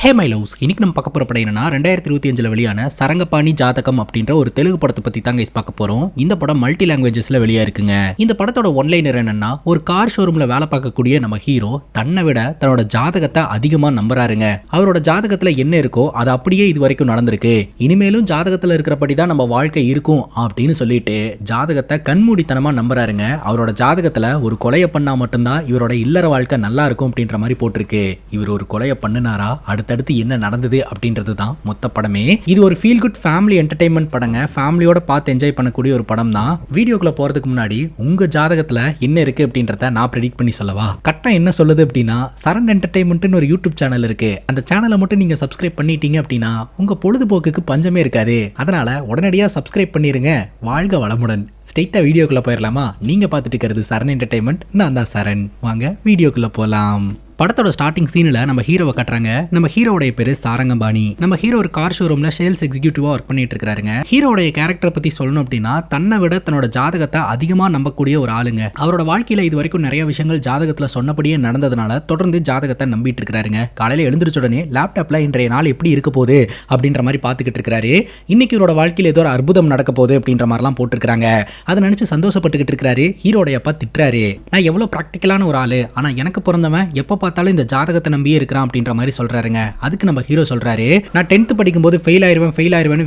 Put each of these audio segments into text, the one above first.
Hey my loves, இன்னைக்கு நம்ம பார்க்க போகிற படம் என்னன்னா 2025 வெளியான சரங்கபாணி ஜாதகம் அப்படின்ற ஒரு தெலுங்கு படத்தை பற்றி தாங்க பார்க்க போகிறோம். இந்த படம் மல்டி லாங்குவேஜஸில் வெளியா இருக்குங்க. இந்த படத்தோட ஒன்லைனர் என்னன்னா, ஒரு கார் ஷோரூமில் வேலை பார்க்கக்கூடிய நம்ம ஹீரோ தன்னை விட தன்னோட ஜாதகத்தை அதிகமாக நம்புறாருங்க. அவரோட ஜாதகத்தில் என்ன இருக்கோ அது அப்படியே இது வரைக்கும் நடந்திருக்கு, இனிமேலும் ஜாதகத்தில் இருக்கிறபடி தான் நம்ம வாழ்க்கை இருக்கும் அப்படின்னு சொல்லிட்டு ஜாதகத்தை கண்மூடித்தனமாக நம்புறாருங்க. அவரோட ஜாதகத்தில் ஒரு கொலையை பண்ணா மட்டும்தான் இவரோட இல்லற வாழ்க்கை நல்லா இருக்கும் அப்படின்ற மாதிரி போட்டிருக்கு. இவர் ஒரு கொலையை பண்ணினாரா, அடுத்தடுத்து என்ன நடந்தது அப்படின்றது தான் மொத்த படமே. இது ஒரு ஃபீல் குட் ஃபேமிலி என்டர்டைன்மெண்ட் படங்க. ஃபேமிலியோட பார்த்து என்ஜாய் பண்ணக்கூடிய ஒரு படம் தான். வீடியோக்குள்ள போறதுக்கு முன்னாடி உங்க ஜாதகத்துல என்ன இருக்கு அப்படின்றத நான் ப்ரெடிக்ட் பண்ணி சொல்லவா? கட்டம் என்ன சொல்லுது அப்படின்னா, சரண் என்டர்டைன்மெண்ட்னு ஒரு யூடியூப் சேனல் இருக்கு. அந்த சேனலை மட்டும் நீங்க சப்ஸ்கிரைப் பண்ணிட்டீங்க அப்படின்னா உங்க பொழுதுபோக்குக்கு பஞ்சமே இருக்காது. அதனால உடனடியாக சப்ஸ்கிரைப் பண்ணிருங்க. வாழ்க வளமுடன். ஸ்ட்ரெயிட்டா வீடியோக்குள்ள போயிடலாமா? நீங்க பார்த்துட்டு இருக்கிறது சரண் என்டர்டைன்மெண்ட், நான் தான் சரண். வாங்க வீடியோக்குள்ள போலாம். படத்தோட ஸ்டார்டிங் சீனில் நம்ம ஹீரோவை கட்டுறாங்க. நம்ம ஹீரோடைய பேரு சாரங்கபாணி. நம்ம ஹீரோ ஒரு கார் ஷோரூம்ல சேல்ஸ் எக்ஸிக்யூட்டிவா ஒர்க் பண்ணிட்டு இருக்காருங்க. ஹீரோடைய கேரக்டரை பத்தி சொல்லணும் அப்படின்னா, தன்னை விட தன்னோட ஜாதகத்தை அதிகமா நம்பக்கூடிய ஒரு ஆளுங்க. அவரோட வாழ்க்கையில இது வரைக்கும் நிறைய விஷயங்கள் ஜாதகத்துல சொன்னபடியே நடந்ததுனால தொடர்ந்து ஜாதகத்தை நம்பிட்டு இருக்காருங்க. காலையில எழுந்திரிச்ச உடனே லேப்டாப்ல இன்றைய நாள் எப்படி இருக்க போகுது அப்படின்ற மாதிரி பார்த்துக்கிட்டு இருக்காரு. இன்னைக்கு இவரோட வாழ்க்கையில ஏதோ ஒரு அற்புதம் நடக்க போகுது அப்படின்ற மாதிரிலாம் போட்டுருக்காங்க. அதை நினைச்சு சந்தோஷப்பட்டுக்கிட்டு இருக்காரு. ஹீரோடைய அப்பா திட்டுறாரு, நான் எவ்வளவு பிராக்டிக்கலான ஒரு ஆளு, ஆனா எனக்கு பிறந்தவன் எப்ப பார்த்தாலும் இந்த ஜாதகத்தை நம்பியே இருக்கிறான் அப்படின்ற மாதிரி சொல்றாருங்க. அதுக்கு நம்ம ஹீரோ சொல்றாரு, நான் 10th படிக்கும்போது ஃபெயில் ஆயிருவேன்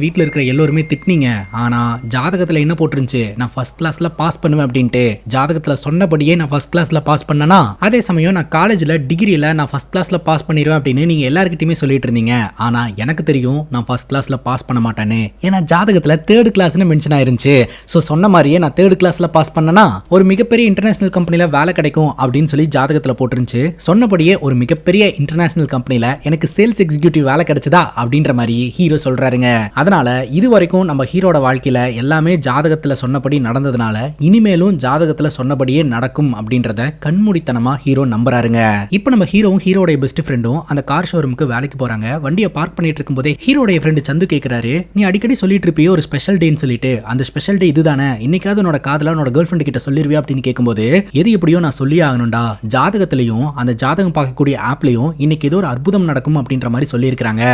வீட்டில் இருக்கிற எல்லாருமே திட்டினீங்க, ஆனா ஜாதகத்துல என்ன போட்டுருந்துச்சு, நான் ஃபர்ஸ்ட் கிளாஸ்ல பாஸ் பண்ணுவேன் அப்படின்ட்டு. ஜாதகத்துல சொன்னபடியே நான் ஃபர்ஸ்ட் கிளாஸ்ல பாஸ் பண்ணனா, அதே சமயம் நான் காலேஜ்ல டிகிரியில நான் ஃபர்ஸ்ட் கிளாஸ்ல பாஸ் பண்ணிடுவேன் அப்படின்னு நீங்க எல்லாருக்கிட்டையுமே சொல்லிட்டு இருந்தீங்க. ஆனா எனக்கு தெரியும் நான் ஃபர்ஸ்ட் கிளாஸ்ல பாஸ் பண்ண மாட்டேன்னு. ஏன்னா ஜாதகத்துல 3rd கிளாஸ்னு மென்ஷன் ஆயிருந்துச்சு. ஸோ சொன்ன மாதிரியே நான் 3rd கிளாஸ்ல பாஸ் பண்ணனா ஒரு மிகப்பெரிய இன்டர்நேஷனல் கம்பெனில வேலை கிடைக்கும் அப்படின்னு சொல்லி ஜாதகத்துல போட்டுருந்துச்சு. சொன்னபடியே ஒரு மிகப்பெரிய இன்டர்நேஷனல் கம்பெனில எனக்கு சேல்ஸ் எக்ஸிக்யூட்டிவ் வேலை கிடைச்சதா அப்படின்ற மாதிரி ஹீரோ சொல்றாருங்க. அதனால இது வரைக்கும் நம்ம ஹீரோட வாழ்க்கையில எல்லாமே ஜாதகத்துல சொன்னபடி நடந்ததுனால இனிமேலும் ஜாதகத்துல சொன்னபடியே நடக்கும் அப்படின்றத கண்மூடித்தனமா ஹீரோ நம்புறாருங்க. இப்போ நம்ம ஹீரோவும் ஹீரோட பெஸ்ட் ஃப்ரெண்டும் அந்த கார் ஷோரூமுக்கு வேலைக்கு போறாங்க. வண்டியை பார்க் பண்ணிட்டு இருக்கும் போதே ஹீரோடைய ஃப்ரெண்டு சந்து கேட்கிறாரு, நீ அடிக்கடி சொல்லிட்டு இருப்பியோ ஒரு ஸ்பெஷல் டேன்னு சொல்லிட்டு, அந்த ஸ்பெஷல் டே இதுதானே, இன்னைக்காவது உன்னோட காதல உன்னோட கேர்ள் ஃப்ரெண்ட் கிட்ட சொல்லிருவியா அப்படின்னு கேட்கும்போது, எது எப்படியோ நான் சொல்லி ஆகணும்டா, ஜாதகத்திலையும் அந்த ஜாதகம் பார்க்கக்கூடிய ஆப்லயும் இன்னைக்கு ஏதோ ஒரு அற்புதம் நடக்கும் அப்படின்ற மாதிரி சொல்லியிருக்காங்க,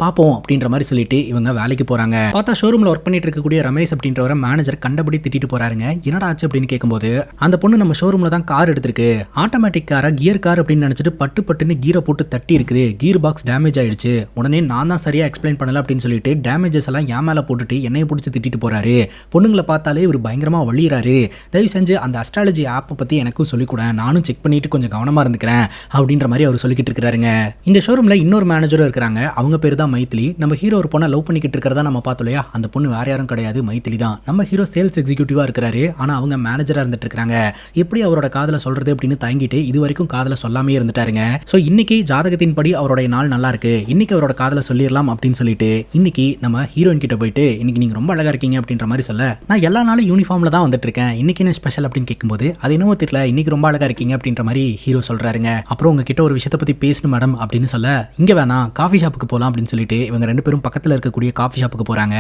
பாப்போம் அப்படின்ற மாதிரி சொல்லிட்டு இவங்க வேலைக்கு போறாங்க. பார்த்தா ஷோரூம்ல ஒர்க் பண்ணிட்டு இருக்கக்கூடிய ரமேஷ் அப்படின்றவர மேனேஜர் கண்டபடி திட்டிட்டு போறாருங்க. என்னடா ஆச்சு அப்படின்னு கேட்கும்போது, அந்த பொண்ணு நம்ம ஷோரூம்ல தான் கார் எடுத்திருக்கு, ஆட்டோமேட்டிக் காரா கியர் கார் அப்படின்னு நினைச்சிட்டு பட்டுன்னு கீரை போட்டு தட்டி இருக்குது, கீர் பாக்ஸ் டேமேஜ் ஆயிடுச்சு, உடனே நான் தான் சரியா எக்ஸ்பிளைன் பண்ணல அப்படின்னு சொல்லிட்டு டேமேஜஸ் எல்லாம் ஏன் மேல போட்டுட்டு என்னைய பிடிச்சி திட்டிட்டு போறாரு. பொண்ணுங்களை பார்த்தாலே இவர் பயங்கரமா வழியிறாரு. தயவு செஞ்சு அந்த அஸ்ட்ராலஜி ஆப்பை பத்தி எனக்கும் சொல்லிக் கூட, நானும் செக் பண்ணிட்டு கொஞ்சம் கவனமா இருந்துக்கிறேன் அப்படின்ற மாதிரி அவர் சொல்லிக்கிட்டு இருக்காருங்க. இந்த ஷோரூம்ல இன்னொரு மேனேஜரும் இருக்காங்க. அவங்க பேரு தான் மைத்திலி. நம்ம ஹீரோ ஒரு பொண்ணை லவ் பண்ணிக்கிட்டு இருக்கிறதா நம்ம பார்த்தோம் இல்லையா, அந்த பொண்ணு வேற யாரும் கிடையாது, மைத்திலி தான். நம்ம ஹீரோ சேல்ஸ் எக்ஸிக்யூட்டிவா இருக்காரு, ஆனா அவங்க மேனேஜரா இருந்துட்டு இருக்காங்க. எப்படி அவரோட காதல சொல்றது அப்படின்னு தயங்கிட்டு இது வரைக்கும் காதல சொல்லாமே இருந்துட்டாருங்க. சோ இன்னைக்கு ஜாதகத்தின் படி அவருடைய நாள் நல்லா இருக்கு, இன்னைக்கு அவரோட காதல சொல்லிடலாம் அப்படின்னு சொல்லிட்டு இன்னைக்கு நம்ம ஹீரோயின் கிட்ட போயிட்டு, இன்னைக்கு நீங்க ரொம்ப அழகா இருக்கீங்க அப்படின்ற மாதிரி சொல்ல, நான் எல்லா நாளும் யூனிஃபார்ம்ல தான் வந்துட்டு இருக்கேன், இன்னைக்கு என்ன ஸ்பெஷல் அப்படின்னு கேட்கும்போது, அது என்னவோ தெரியல, இன்னைக்கு ரொம்ப அழகா இருக்கீங்க அப்படின்ற மாதிரி ஹீரோ சொல்றாருங்க. அப்புறம் உங்ககிட்ட ஒரு விஷயத்தை பத்தி பேசணும் மேடம் அப்படின்னு சொல்ல, இங்க வேணாம் காஃபி ஷாப்புக்கு போலாம் அப்படின்னு சொல்லிட்டு இவங்க ரெண்டு பேரும் பக்கத்துல இருக்கக்கூடிய காஃபி ஷாப்புக்கு போறாங்க.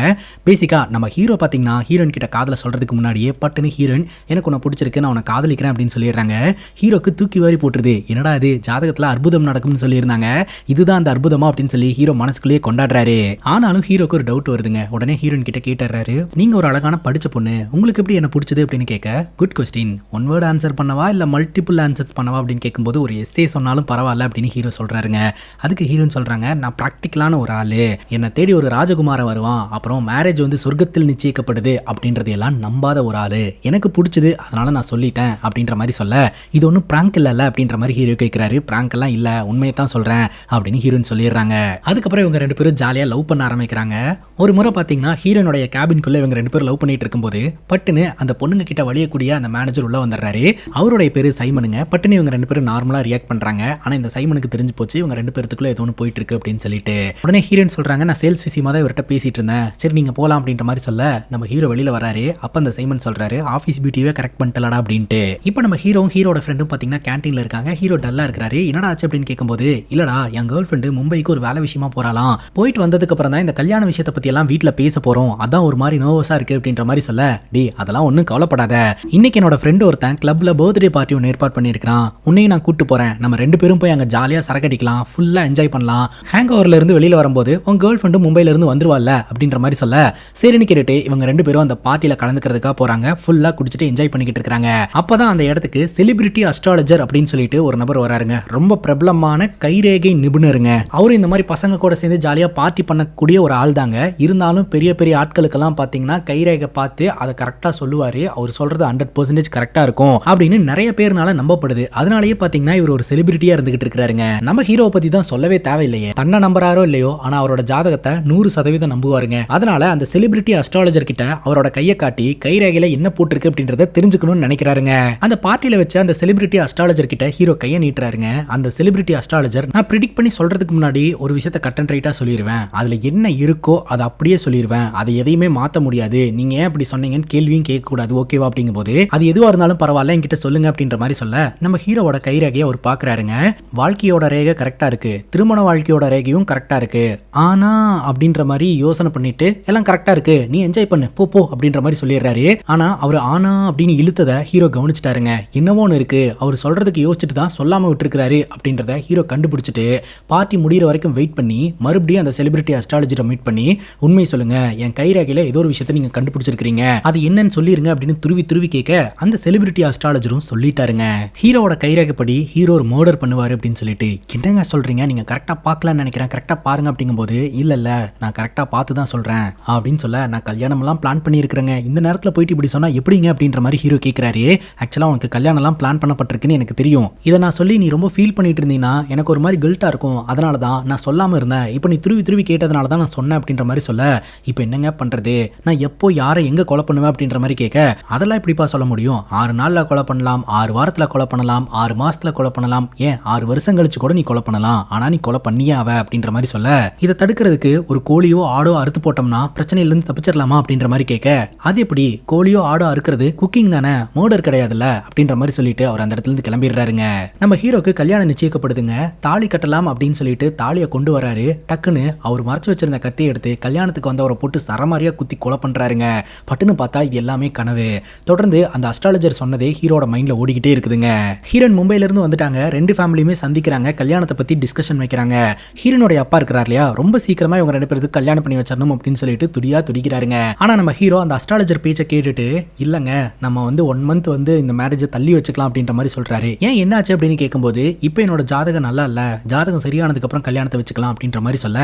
பேசிக்கா நம்ம ஹீரோ பாத்தீங்கன்னா ஹீரோயின் கிட்ட காதல சொல்றதுக்கு முன்னாடியே பட்டுன்னு ஹீரோயின் எனக்கு உன்னை பிடிச்சிருக்கு, நான் உன்னை காதலிக்கிறேன் அப்படின்னு சொல்லிடுறாங்க. ஹீரோக்கு தூக்கி வாரி போட்டுருது. என்னடா இது, ஜாதகத்துல அற்புதம் நடக்கும்னு சொல்லியிருந்தாங்க, இதுதான் அந்த அற்புதமா அப்படின்னு சொல்லி ஹீரோ மனசுக்குள்ளேயே கொண்டாடுறாரு. ஆனாலும் ஹீரோக்கு ஒரு டவுட் வருதுங்க. உடனே ஹீரோயின் கிட்ட கேட்டுறாரு, நீங்க ஒரு அழகான படிச்ச பொண்ணு, உங்களுக்கு எப்படி என்ன பிடிச்சது அப்படின்னு கேட்க, good question, one word answer பண்ணவா இல்ல மல்டிபிள் ஆன்சர்ஸ் பண்ணவா அப்படின்னு கேட்கும்போது, ஒரு எஸ்ஸே சொன்னாலும் பரவாயில்ல அப்படின்னு ஹீரோ சொல்றாருங்க. அதுக்கு ஹீரோயின் சொல்றாங்க, நான் பிராக்டிக்கலான ஒரு ஆளு, என்னை தேடி ஒரு ராஜகுமாரன் வருவான், அப்புறம் மேரேஜ் வந்து சொர்க்கத்தில் நிச்சயிக்கப்படுது அப்படின்றது எல்லாம் நம்பாத ஒரு ஆளு, எனக்கு பிடிச்சது அதனால நான் சொல்லிட்டேன் அப்படின்ற மாதிரி சொல்ல, இது ஒன்றும் பிராங்க் இல்ல அப்படின்ற மாதிரி ஹீரோ கேட்கிறாரு. பிராங்க் எல்லாம் இல்ல, உண்மையை தான் சொல்றேன் அப்படின்னு ஹீரோயின் சொல்லிடுறாங்க. அதுக்கப்புறம் இவங்க ரெண்டு பேரும் ஜாலியா லவ் பண்ண ஆரம்பிக்கிறாங்க. ஒரு முறை பாத்தீங்கன்னா ஹீரோனுடைய கேபின்குள்ள இவங்க ரெண்டு பேரும் லவ் பண்ணிட்டு இருக்கும்போது பட்டுன்னு அந்த பொண்ணுங்க கிட்ட வழியக்கூடிய அந்த மேனேஜர் உள்ள வந்துடுறாரு. அவருடைய பேரு சைமனுங்க. பட்டுன்னு இவங்க ரெண்டு பேரும் நார்மலா ரியாக்ட் பண்றாங்க. ஆனா இந்த சைமனுக்கு தெரிஞ்சு போச்சு இவங்க ரெண்டு பேருக்குள்ள ஏதோ ஒன்று போயிட்டு இருக்கு அப்படின்னு சொல்லிட்டு. உடனே ஹீரோயின் சொல்றாங்க, நான் சேல்ஸ் விஷயமா தான் இவர்கிட்ட பேசிட்டு இருந்தேன், சரி நீங்க போலாம் அப்படின்ற மாதிரி சொல்ல, நம்ம ஹீரோ வெளியில வராரு. அப்ப அந்த சைமன் சொல்றாரு, ஆஃபீஸ் பியூட்டிவே கரெக்ட் பண்ணிட்டலடா அப்படின்ட்டு. இப்போ நம்ம ஹீரோட ஃப்ரெண்டும் பாத்தீங்கன்னா கேண்டீன்ல இருக்காங்க. ஹீரோ டல்லா இருக்காரு. என்னடா ஆச்சு அப்படின்னு கேட்கும்போது, இல்லடா என் கேர்ள் ஃப்ரெண்டு மும்பைக்கு ஒரு வேலை விஷயமா போறாலாம், போயிட்டு வந்ததுக்கு அப்புறம் தான் இந்த கல்யாண விஷயத்தை பத்தி எல்லாம் வீட்டுல பேச போறோம், அதான் ஒரு மாதிரி நர்வஸா இருக்கு அப்படின்ற மாதிரி சொல்ல, டி அதெல்லாம் ஒன்னும் கவலைப்படாத, இன்னைக்கு என்னோட ஃப்ரெண்டு ஒருத்தன் கிளப்ல பர்த்டே பார்ட்டி ஒன்று ஏற்பாடு பண்ணியிருக்கான், உன்னையும் நான் கூட்டு போறேன், நம்ம 2 பேரும் போய் அங்க ஜாலியா சரக்கடிக்கலாம், ஃபுல்லா என்ஜாய் பண்ணலாம். ஹேங் ஓவர்ல இருந்து வெளியில வரும்போது உங்க கேர்ள் ஃப்ரெண்டு மும்பைல இருந்து வந்துருவாள்ல அப்படின்ற மாதிரி சொல்ல, சரின்னு கேட்டுட்டு இவங்க 2 பேரும் அந்த பார்ட்டியில கலந்துக்கிறதுக்காக போறாங்க. ஃபுல்லா குடிச்சிட்டு என்ஜாய் பண்ணிக்கிட்டு இருக்காங்க. அப்பதான் அந்த இடத்துக்கு செலிபிரிட்டி அஸ்ட்ராலஜர் அப்படின்னு சொல்லிட்டு ஒரு நபர் வராருங்க. ரொம்ப பிரபலமான கைரேகை நிபுணருங்க. அவரு இந்த மாதிரி பசங்க கூட சேர்ந்து ஜாலியா பார்ட்டி பண்ணக்கூடிய ஒரு ஆள் தாங்க. இருந்தாலும் பெரிய பெரிய ஆட்களுக்கெல்லாம் பாத்தீங்கன்னா கைரேகை பார்த்து அதை கரெக்டா சொல்லுவாரு. அவர் சொல்றது 100% கரெக்டா இருக்கும் அப்படின்னு நிறைய பேர்னால நம்பப்படுது. அதனாலேயே பாத்தீங்கன்னா இவர் ஒரு செலிபிரிட்டியா இருந்துகிட்டு இருக்காருங்க. நம்ம ஹீரோ பத்தி தான் சொல்லவே தேவையில்லையே. தன்னை நம்புறாரோ இல்லையோ, ஆனா அவரோட ஜாதகத்தை 100% நம்புவாருங்க. அதனால அந்த செலிபிரிட்டி அஸ்ட்ராலஜர் கிட்ட அவரோட கையை காட்டி கைரேகையில என்ன போட்டிருக்கு அப்படின்றத தெரிஞ்சுக்கணும்னு நினைக்கிறாருங்க. அந்த பார்ட்டியில வச்சு அந்த செலிபிரிட்டி அஸ்ட்ராலஜர் கிட்ட ஹீரோ கையை நீட்டுறாருங்க. அந்த செலிபிரிட்டி அஸ்ட்ராலஜர், நான் ப்ரிடிக்ட் பண்ணி சொல்றதுக்கு முன்னாடி ஒரு விஷயத்தை கட் அண்ட் ரைட்டா சொல்லிடுவேன். அதுல என்ன இருக்கோ அதை அப்படியே சொல்லிடுவேன். அதை எதையுமே மாத்த முடியாது. நீங்க ஏன் அப்படி சொன்னீங்கன்னு கேள்வியும் கேட்க கூடாது, ஓகேவா அப்படிங்கும் போது அது எதுவா இருந்தாலும் பரவாயில்ல என்கிட்ட சொல்லுங்க அப்படின்ற மாதிரி சொல்ல, நம்ம ஹீரோவோட கைரேகையை அவர் பாக்குறாருங்க. வாழ்க்கையோட ரேகை கரெக்டா இருக்கு, திருமண வாழ்க்கையோட ரேகையும் கரெக்டா இருக்கு. ஆனா அப்படின்ற மாதிரி யோசனை பண்ணிட்டு எல்லாம் கரெக்டா இருக்கு, நீ என்ஜாய் பண்ணு போ போ அப்படின்ற மாதிரி சொல்லிடுறாரு. ஆனா அவர் ஆனா அப்படின்னு இழுத்ததை ஹீரோ கவனிச்சிட்டாருங்க. என்னவோன்னு இருக்கு, அவர் சொல்றதுக்கு யோசிச்சுட்டு தான் சொல்லாம விட்டுருக்காரு அப்படின்றத ஹீரோ கண்டுபிடிச்சிட்டு பார்ட்டி முடிகிற வரைக்கும் வெயிட் பண்ணி மறுபடியும் அந்த செலிபிரிட்டி அஸ்ட்ராலஜரை மீட் பண்ணி, உண்மை சொல்லுங்க, என் கைரேகையில ஏதோ ஒரு விஷயத்தை நீங்க கண்டுபிடிச்சிருக்கீங்க, அது என்னன்னு சொல்லிருங்க அப்படின்னு துருவி துருவி கேட்க அந்த செலிபிரிட்டி அஸ்ட்ராலஜரும் சொல்லிட்டாருங்க. ஹீரோவோட கைரேகைப்படி ஹீரோ ஒரு மர்டர் பண்ணுவாரு அப்படின்னு சொல்லிட்டு, என்னங்க சொல்றீங்க, நீங்க கரெக்டா பார்க்கலாம்னு நினைக்கிறேன், கரெக்டா பாருங்க அப்படிங்கும்போது, இல்ல இல்ல நான் கரெக்டா பார்த்து தான் சொல்றேன் அப்படின்னு சொல்ல, நான் கல்யாணம் எல்லாம் பிளான் பண்ணி இருக்கிறேங்க, இந்த நேரத்துல போயிட்டு இப்படி சொன்னா எப்படிங்க அப்படின்ற மாதிரி ஹீரோ கேட்கிறாரு. ஆக்சுவலா உனக்கு கல்யாணம் எல்லாம் பிளான் பண்ணப்பட்டிருக்குன்னு எனக்கு தெரியும். இதை நான் சொல்லி நீ ரொம்ப ஃபீல் பண்ணிட்டு இருந்தீங்கன்னா எனக்கு ஒரு மாதிரி கில்ட்டா இருக்கும். அதனால தான் நான் சொல்லாம இருந்தேன். இப்போ நீ துருவி துருவி கேட்டதுனால தான் நான் சொன்னேன் அப்படின்ற மாதிரி சொல்ல, இப்போ என்னங்க பண்றது, நான் எப்போ யாரை எங்க கொலை பண்ணுவேன் அப்படின்ற மாதிரி கேட்க, அதெல்லாம் எப்படிப்பா சொல்ல முடியும், 6 நாள்ல கொலை பண்ணலாம், 6 வாரத்துல கொலை பண்ணலாம், 6 மாசத்துல கொலை பண்ணலாம், ஏன் 6 வருஷம் கழிச்சு கூட நீ கொலை பண்ணலாம், ஆனா நீ கொலை பண்ணியே அவ அப்படின்ற மாதிரி சொல்ல, இதை தடுக்கிறதுக்கு ஒரு கோழியோ ஆடோ அறுத்து போட்டோம்னா பிரச்சனையில இருந்து தப்பிச்சிடலாமா அப்படின்ற மாதிரி கேட்க, அது எப்படி, கோழியோ ஆடோ அறுக்கிறது குக்கிங் தானே, மர்டர் கிடையாதுல்ல அப்படின்ற மாதிரி சொல்லிட்டு அவர் அந்த இடத்துல இருந்து கிளம்பிடுறாருங்க. நம்ம ஹீரோக்கு கல்யாணம் நிச்சயிக்கப்படுதுங்க. தாலி கட்டலாம் அப்படின்னு சொல்லிட்டு தாலியை கொண்டு வராரு. டக்குன்னு அவர் மறைச்சு வச்சிருந்த கத்தியை எடுத்து கல்யாணத்துக்கு வந்தவரை போட்டு சரமாரியா குத்தி கொலை பண்றாருங்க. பட்டுன்னு பார்த்தா இது எல்லாமே கனவு. தொடர்ந்து அந்த அஸ்ட்ராலஜர் சொன்னதே ஹீரோட மைண்ட்ல ஓடிக்கிட்டே இருக்குதுங்க. ஹீரோயின் மும்பைல இருந்து வந்துட்டாங்க. 2 ஃபேமிலியுமே சந்திக்கிறாங்க. கல்யாணத்தை பத்தி டிஸ்கஷன் வைக்கிறாங்க. ஹீரோனுடைய அப்பா இருக்கிறார் இல்லையா, ரொம்ப சீக்கிரமா இவங்க 2 பேருக்கு கல்யாணம் பண்ணி வச்சிடணும் அப்படின்னு சொல்லிட்டு துடியா துடிக்கிறாருங்க. ஆனா நம்ம ஹீரோ அந்த அஸ்ட்ராலஜர் பேச்சை கேட்டுட்டு, இல்லங்க நம்ம 1 மந்த் இந்த மேரேஜை தள்ளி வச்சுக்கலாம் அப்படின்ற மாதிரி சொல்றாரு. ஏன் என்னாச்சு அப்படின்னு கேட்கும்போது, இப்போ என்னோட ஜாதகம் நல்லா இல்ல, ஜாதகம் சரியானதுக்கு அப்புறம் கல்யாணத்தை வச்சுக்கலாம் அப்படின்ற மாதிரி சொல்ல,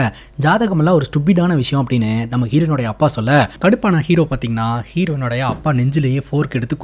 ஜாதகம் எல்லாம் ஒரு ஸ்டூபிடான விஷயம் அப்படின்னு நம்ம ஹீரோனுடைய அப்பா சொல்ல, கடுப்பான ஹீரோ பாத்தீங்கன்னா ஹீரோனுடைய அப்பா நெஞ்சிலேயே ஃபோர்க் எடுத்து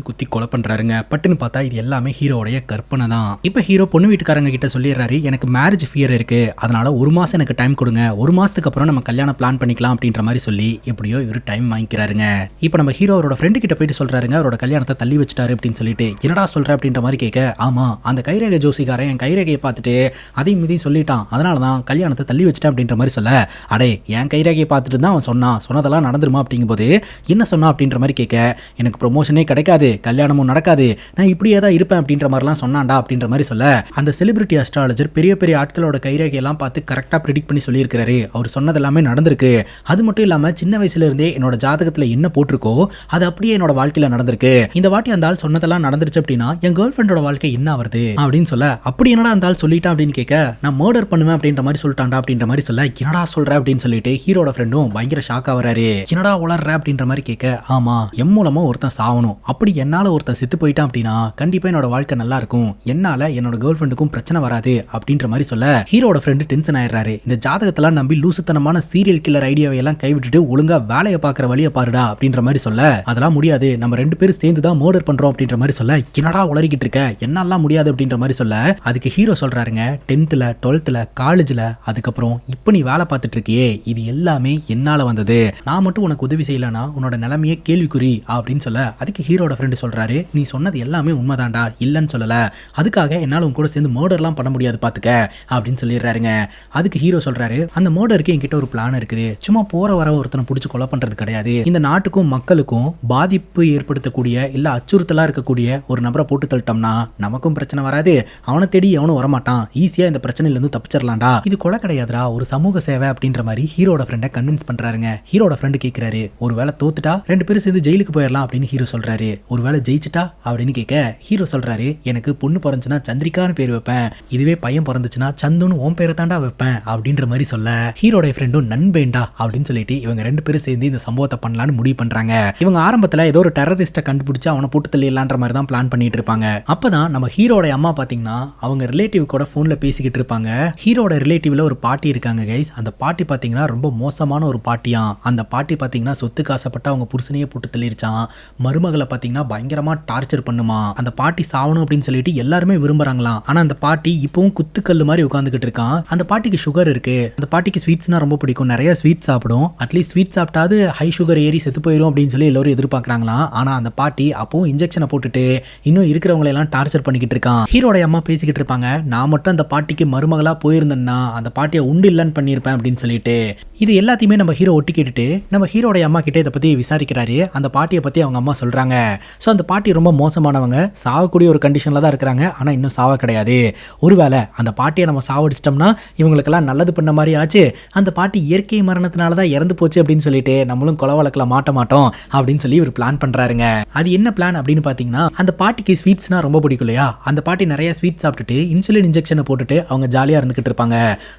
குத்தி கொலை பண்றாருங்க. பட்டுன்னு பார்த்தா இது எல்லாமே ஹீரோடைய கற்பனை தான். இப்போ ஹீரோ பொண்ணு வீட்டுக்காரங்க கிட்ட சொல்லிடுறாரு, எனக்கு மேரேஜ் ஃபியர் இருக்கு, அதனால 1 மாசம் எனக்கு டைம் கொடுங்க, 1 மாசத்துக்கு அப்புறம் நம்ம கல்யாணம் பிளான் பண்ணிக்கலாம் அப்படின்ற மாதிரி சொல்லி எப்படியோ இவர் டைம் வாங்கிக்கிறாருங்க. இப்போ நம்ம ஹீரோ அவரோட ஃப்ரெண்டு கிட்ட போயிட்டு சொல்றாருங்க, அவரோட கல்யாணத்தை தள்ளி வச்சுட்டாரு அப்படின்னு சொல்லிட்டு. என்னடா சொல்ற அப்படின்ற மாதிரி கேட்க, ஆமா அந்த கைரேகை ஜோசிகாரன் என் கைரேகையை பார்த்துட்டு அதையும் மீதையும் சொல்லிட்டான், அதனாலதான் கல்யாணத்தை தள்ளி வச்சுட்டேன் அப்படின்ற மாதிரி சொல்ல, அடே என் கைரேகையை பார்த்துட்டு தான் அவன் சொன்னதெல்லாம் நடந்துருமா அப்படிங்கும்போது, என்ன சொன்னா அப்படின்ற மாதிரி கேட்க, எனக்கு ப்ரொமோஷனே கிடைக்காது, கல்யாணமும் நடக்காது, நான் இப்படியே தான் இருப்பேன் அப்படின்ற மாதிரிலாம் சொன்னான்டா அப்படின்ற மாதிரி சொல்ல, அந்த செலிபிரிட்டி அஸ்ட்ராலஜர் பெரிய பெரிய ஆட்களோட கைரேகையெல்லாம் பார்த்து கரெக்டாக ப்ரிடிக்ட் பண்ணி சொல்லியிருக்காரு. அவர் சொன்னது எல்லாமே நடந்திருக்கு. அது மட்டும் இல்லாமல் சின்ன வயசுல இருந்தே என்னோட ஜாதகத்தில் என்ன போட்டிருக்கோ அது அப்படியே என்னோட வாழ்க்கையில் நடந்திருக்கு. இந்த வாட்டி அந்த ஆள் சொன்னதெல்லாம் நடந்துருச்சு அப்படின்னா என் கேர்ள் ஃப்ரெண்டோட வாழ்க்கை என்ன வருது அப்படின்னு சொல்ல, அப்படி என்னடா அந்த ஆள் சொல்லிட்டான் அப்படின்னு கேட்க, நான் மர்டர் பண்ணுவேன் அப்படின்ற மாதிரி சொல்லிட்டான்டா அப்படின்ற மாதிரி சொல்ல, என்னடா சொல்ற அப்படின்னு சொல்லிட்டு ஹீரோட ஃப்ரெண்டும் பயங்கர ஷாக்கா வராரு. என்னடா உளர்ற அப்படின்ற மாதிரி கேட்க, ஆமா என் மூலமா ஒருத்தன் சாவணும், அப்படி என்னால ஒருத்தன் செத்து போயிட்டான் அப்படின்னா கண்டிப்பா என்னோட வாழ்க்கை நல்லா இருக்கும், என்னால என்னோட கேர்ள் ஃப்ரெண்டுக்கும் பிரச்சனை வராது அப்படின்ற மாதிரி சொல்ல, ஹீரோட ஃப்ரெண்டு டென்ஷன் ஆயிடுறாரு. இந்த ஜாதகத்தெல்லாம் நம்பி லூசுத்தனமான சீரியல் கில்லர் ஐடியாவை எல்லாம் கைவிட்டுட்டு ஒழுங்கா வேலையை பார்க்குற வழியை பாருடா அப்படின்ற மாதிரி சொல்ல, அதெல்லாம் முடியாது, நம்ம 2 பேரும் சேர்ந்து தான் மர்டர் பண்றோம் அப்படின்ற மாதிரி சொல்ல, என்னடா உளறிக்கிட்டு இருக்க, என்னாலாம் முடியாது அப்படின்ற மாதிரி சொல்ல, அதுக்கு ஹீரோ சொல்றாருங்க, 10th 12th காலேஜ்ல அதுக்கப்புறம் இப்போ நீ வேலை பார்த்துட்டு இருக்கியே இது எல்லாமே என்னால வந்தது, நான் மட்டும் உனக்கு உதவி செய்யலனா உன்னோட நிலைமையே கேள்விக்குறி அப்படின்னு சொல்ல, அதுக்கு ஹீரோட ஃப்ரெண்டு சொல்றாரு, நீ சொன்னது எல்லாமே உண்மைதான்டா, இல்லன்னு சொல்லல, அதுக்காக என்னால உன் கூட சேர்ந்து மர்டர்லாம் பண்ண முடியாது பாத்துக்க அப்படின்னு சொல்லிடுறாருங்க. அதுக்கு ஹீரோ சொல்றாரு, அந்த மர்டருக்கு என்கிட்ட ஒரு பிளான் இருக்குது, சும்மா போற வர ஒருத்தனை பிடிச்சி கொலை பண்றது கிடையாது, இந்த நாட்டுக்கும் மக்களுக்கும் பாதிப்பு ஏற்படுத்தக்கூடிய இல்ல அச்சுறுத்தலா இருக்கக்கூடிய ஒரு நபரை போட்டு தள்ளிட்டோம்னா நமக்கும் பிரச்சனை வராது, அவனை தேடி எவனும் வரமாட்டான், ஈஸியா இந்த பிரச்சனையில இருந்து தப்பிச்சிடலாம்டா, இது கொலை கிடையாதுடா ஒரு சமூக சேவை அப்படின்ற மாதிரி ஹீரோட ஃப்ரெண்டை கன்வின்ஸ் பண்றாருங்க. ஹீரோட ஃப்ரெண்டு கேட்கிறாரு, ஒருவேளை தோத்துட்டா 2 பேரும் சேர்ந்து ஜெயிலுக்கு போயிடலாம் அப்படின்னு ஹீரோ சொல்றாரு, ஒருவேளை ஜெயிச்சுட்டா அப்படின்னு கேட்க ஹீரோ சொல்றாரு, எனக்கு பொண்ணு பிறந்துச்சுன்னா சந்திரிகான்னு பேர் வைப்பேன், இதுவே பையன் பிறந்துச்சுன்னா சந்துன்னு உன் பேரை தாண்டா வைப்பேன் அப்படின்ற மாதிரி சொல்ல ஹீரோட ஃப்ரெண்டும் நண்பேண்டா அப்படின்னு சொல்லிட்டு இவங்க 2 பேரும் சேர்ந்து இந்த சம்பவத்தை பண்ணலான்னு முடிவு பண்றாங்க. இவங்க ஆரம்பத்துல ஏதோ ஒரு டெரரிஸ்ட்டை கண்டுபிடிச்சு அவனை போட்டு தள்ளிடலான்ற மாதிரி தான் பிளான் பண்ணிட்டு இருப்பாங்க. அப்பதான் நம்ம ஹீரோட அம்மா பாத்தீங்கன்னா அவங்க ரிலேட்டிவ் கூட போன்ல பேசிக்கிட்டு இருப்பாங்க. ஹீரோட ரிலேட்டிவ்ல ஒரு பாட்டி இருக்காங்க கைஸ். அந்த பாட்டி பாத்தீங்கன்னா ரொம்ப மோசமான ஒரு பாட்டியா. அந்த பாட்டி பாத்தீங்கன்னா சொத்துக்கு ஆசைப்பட்டு அவங்க புருஷனையே போட்டு தள்ளிருச்சான். மருமகளை பாத்தீங்கன்னா பயங்கரமா டார்ச்சர் பண்ணுமா. அந்த பாட்டி சாவணும் அப்படின்னு சொல்லிட்டு எல்லாருமே விரும்புறாங்களாம். ஆனா அந்த பாட்டி இப்பவும் குத்துக்கல்லு மாதிரி உட்காந்துக்கிட்டு இருக்கான். அந்த பாட்டிக்கு சுகர் இருக்கு. அந்த பாட்டிக்கு ஸ்வீட்ஸ்னா ரொம்ப பிடிக்கும், நிறைய ஸ்வீட் சாப்பிடும். அட்லீஸ்ட் ஸ்வீட் சாப்பிட்டாது ஹை சுகர் ஏறி செத்து போயிடும் அப்படின்னு சொல்லி எல்லாரும் எதிர்பார்க்கறாங்களாம். ஆனா அந்த பாட்டி அப்பவும் இன்ஜெக்ஷனை போட்டுட்டு இன்னும் இருக்கிறவங்களை எல்லாம் டார்ச்சர் பண்ணிக்கிட்டு இருக்கான். ஹீரோட அம்மா பேசிக்கிட்டு இருப்பாங்க, நான் மட்டும் அந்த பாட்டிக்கு மருமகளா போயிருந்தேன்னா அந்த பாட்டியை உண்டு இல்லன்னு பண்ணியிருப்பேன் அப்படின்னு சொல்லிட்டு. இது எல்லாத்தையுமே நம்ம ஹீரோ ஒட்டி கேட்டுட்டு நம்ம ஹீரோட அம்மா கிட்ட இதை பத்தி விசாரிக்கிறாரு. அந்த பாட்டியை பத்தி அவங்க அம்மா சொல்றாங்க. ஸோ அந்த பாட்டி ரொம்ப மோசமானவங்க, சாவக்கூடிய ஒரு கண்டிஷன்ல தான் இருக்கிறாங்க. ஆனா இன்னும் சாவ கிடையாது. ஒருவேளை அந்த பாட்டியை நம்ம சாவடிச்சிட்டோம்னா இவங்களுக்கெல்லாம் நல்லது பண்ண மாதிரி ஆச்சு, அந்த பாட்டி இயற்கை மரணத்தினால தான் இறந்து போச்சு அப்படின்னு சொல்லிட்டு நம்மளும் கொலை வழக்குல மாட்ட மாட்டோம் அப்படின்னு சொல்லி ஒரு பிளான் பண்றாருங்க. அது என்ன பிளான் அப்படின்னு பாத்தீங்கன்னா, அந்த பாட்டிக்கு ஸ்வீட்ஸ்னா ரொம்ப பிடிக்கும் இல்லையா. அந்த பாட்டி நிறைய ஸ்வீட் சாப்பிட்டுட்டு இன்சுலின் இன்ஜெக்ஷனை போட்டுட்டு அவங்க ஜாலியா இருந்துகிட்டு இருப்பாங்க.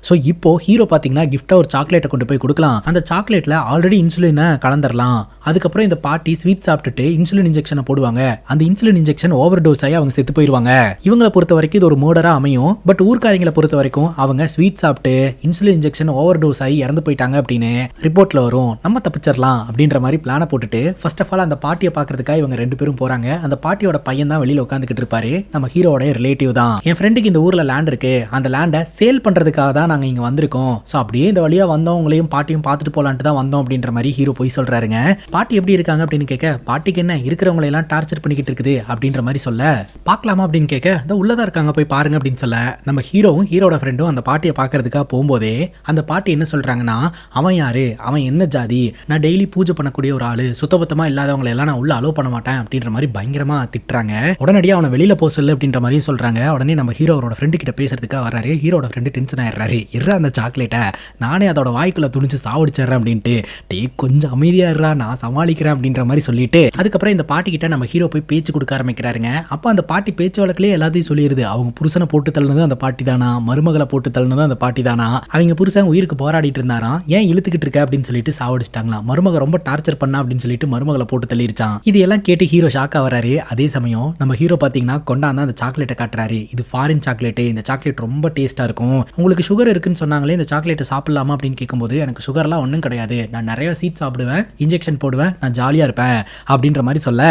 ஸோ இப்போ ஹீரோ பாத்தீங்கன்னா கிஃப்டா ஒரு சாக்லேட்டை கொண்டு போய் கொடுக்கலாம். அந்த சாக்லேட்ல ஆல்ரெடி இன்சுலினை கலந்துடலாம். அதுக்கப்புறம் இந்த பாட்டி ஸ்வீட் சாப்பிட்டுட்டு இன்சுலின் இன்ஜெக்ஷனை போடுவாங்க. அந்த இன்சுலின் இன்ஜெக்ஷன் ஓவர் டோஸ் ஆகி அவங்க செத்து போயிருவாங்க. இவங்களை பொறுத்த வரைக்கும் இது ஒரு மர்டரா அமையும். பட் ஊர்க்காரங்களை பொறுத்த வரைக்கும் அவங்க ஸ்வீட் சாப்பிட்டு இன்சுலின் இன்ஜெக்ஷன் ஓவர் டோஸ் ஆகி இறந்து போயிட்டாங்க அப்படின்னு ரிப்போர்ட்ல வரும். நம்ம தப்பிச்சிடலாம் அப்படின்ற மாதிரி பிளான போட்டுட்டு ஃபர்ஸ்ட் ஆஃப் ஆல் அந்த பாட்டியை பாக்குறதுக்காக இவங்க 2 பேரும் போறாங்க. அந்த பாட்டியோட பையன் தான் வெளியில உட்காந்துக்கிட்டு இருப்பாரு. நம்ம ஹீரோட ரிலேட்டிவ் தான். என் ஃப்ரெண்டுக்கு இந்த ஊர்ல லேண்ட் இருக்கு, அந்த லேண்டை சேல் பண்றதுக்காக தான் நாங்க இங்க வந்திருக்கோம். ஸோ அப்படியே இந்த வழியா வந்தோம், உங்களையும் பாட்டியும் பார்த்துட்டு போலான்ட்டு தான் வந்தோம் அப்படின்ற மாதிரி ஹீரோ போய் சொல்றாருங்க. பாட்டி எப்படி இருக்காங்க அப்படின்னு கேட்க, பாட்டிக்கு என்ன இருக்கிறவங்களை எல்லாம் டார்ச்சர் பண்ணிக்கிட்டு இருக்குது அப்படின்ற மாதிரி சொல்ல, பார்க்கலாமா அப்படின்னு கேட்க, இந்த உள்ளதா இருக்காங்க போய் பாருங்க அப்படின்னு சொல்ல, நம்ம ஹீரோவும் ஹீரோட ஃப்ரெண்டும் அந்த பாட்டியை பார்க்கறதுக்காக போகும்போதே அந்த பாட்டி என்ன சொல்றாங்கன்னா, அவன் யாரு, அவன் என்ன ஜாதி, நான் டெய்லி பூஜை பண்ணக்கூடிய ஒரு ஆளு, சுத்தபத்தமா இல்லாதவங்களை எல்லாம் நான் உள்ள அலோ பண்ண மாட்டேன் அப்படின்ற மாதிரி பயங்கரமா திட்டுறாங்க. உடனடியாக அவனை வெளியில போக சொல்லு அப்படின்ற மாதிரி சொல்றாங்க. உடனே நம்ம ஹீரோட ஃப்ரெண்டு கிட்ட பேசுறதுக்காக வராரு. ஹீரோட ஃப்ரெண்டு டென்ஷன் ஆயிடுறாரு. இருறா அந்த சாக்லேட்டை நானே அதோட வாய்க்குள்ள துணிச்சு சாவடிச்சிடறேன் அப்படின்ட்டு. டே கொஞ்சம் அமைதியா இருறா, நான் சமாளிக்கிறேன் அப்படின்ற மாதிரி சொல்லிட்டு அதுக்கப்புறம் இந்த பாட்டி கிட்ட நம்ம ஹீரோ போய் பேச்சு கொடுக்க ஆரம்பிக்கிறாருங்க. அப்போ அந்த பாட்டி பேச்சு வழக்கிலே எல்லாத்தையும் சொல்லிடுது. அவங்க புருஷனை போட்டு தள்ளினது அந்த பாட்டி தானா, மருமகளை போட்டு தள்ளினது அந்த பாட்டி தானா, அவங்க புருஷன் உயிருக்கு போராடிட்டு இருந்தாராம், ஏன் இழுத்துக்கிட்டு இருக்க அப்படின்னு சொல்லிட்டு சாவடிச்சிட்டாங்களாம், மருமக ரொம்ப டார்ச்சர் பண்ணா அப்படின்னு சொல்லிட்டு மருமகளை போட்டு தள்ளிருச்சான். இது எல்லாம் கேட்டு ஹீரோ ஷாக்கா வராரு. அதே சமயம் நம்ம ஹீரோ பாத்தீங்கன்னா கொண்டாந்து அந்த சாக்லேட்டை காட்டுறாரு. இது ஃபாரின் சாக்லேட், இந்த சாக்லேட் ரொம்ப டேஸ்டா இருக்கும், உங்களுக்கு சுகர் இருக்குன்னு சொன்னாங்களே, இந்த சாக்லேட்டை சாப்பிடலாமா அப்படின்னு கேட்கும்போது, எனக்கு சுகர்லாம் ஒன்றும் கிடையாது, நான் நிறைய சீட் சாப்பிடுவேன், இன்ஜெக்ஷன் போடுவேன், நான் ஜாலியா இருப்பேன் அப்படின்ற மாதிரி சொல்ல,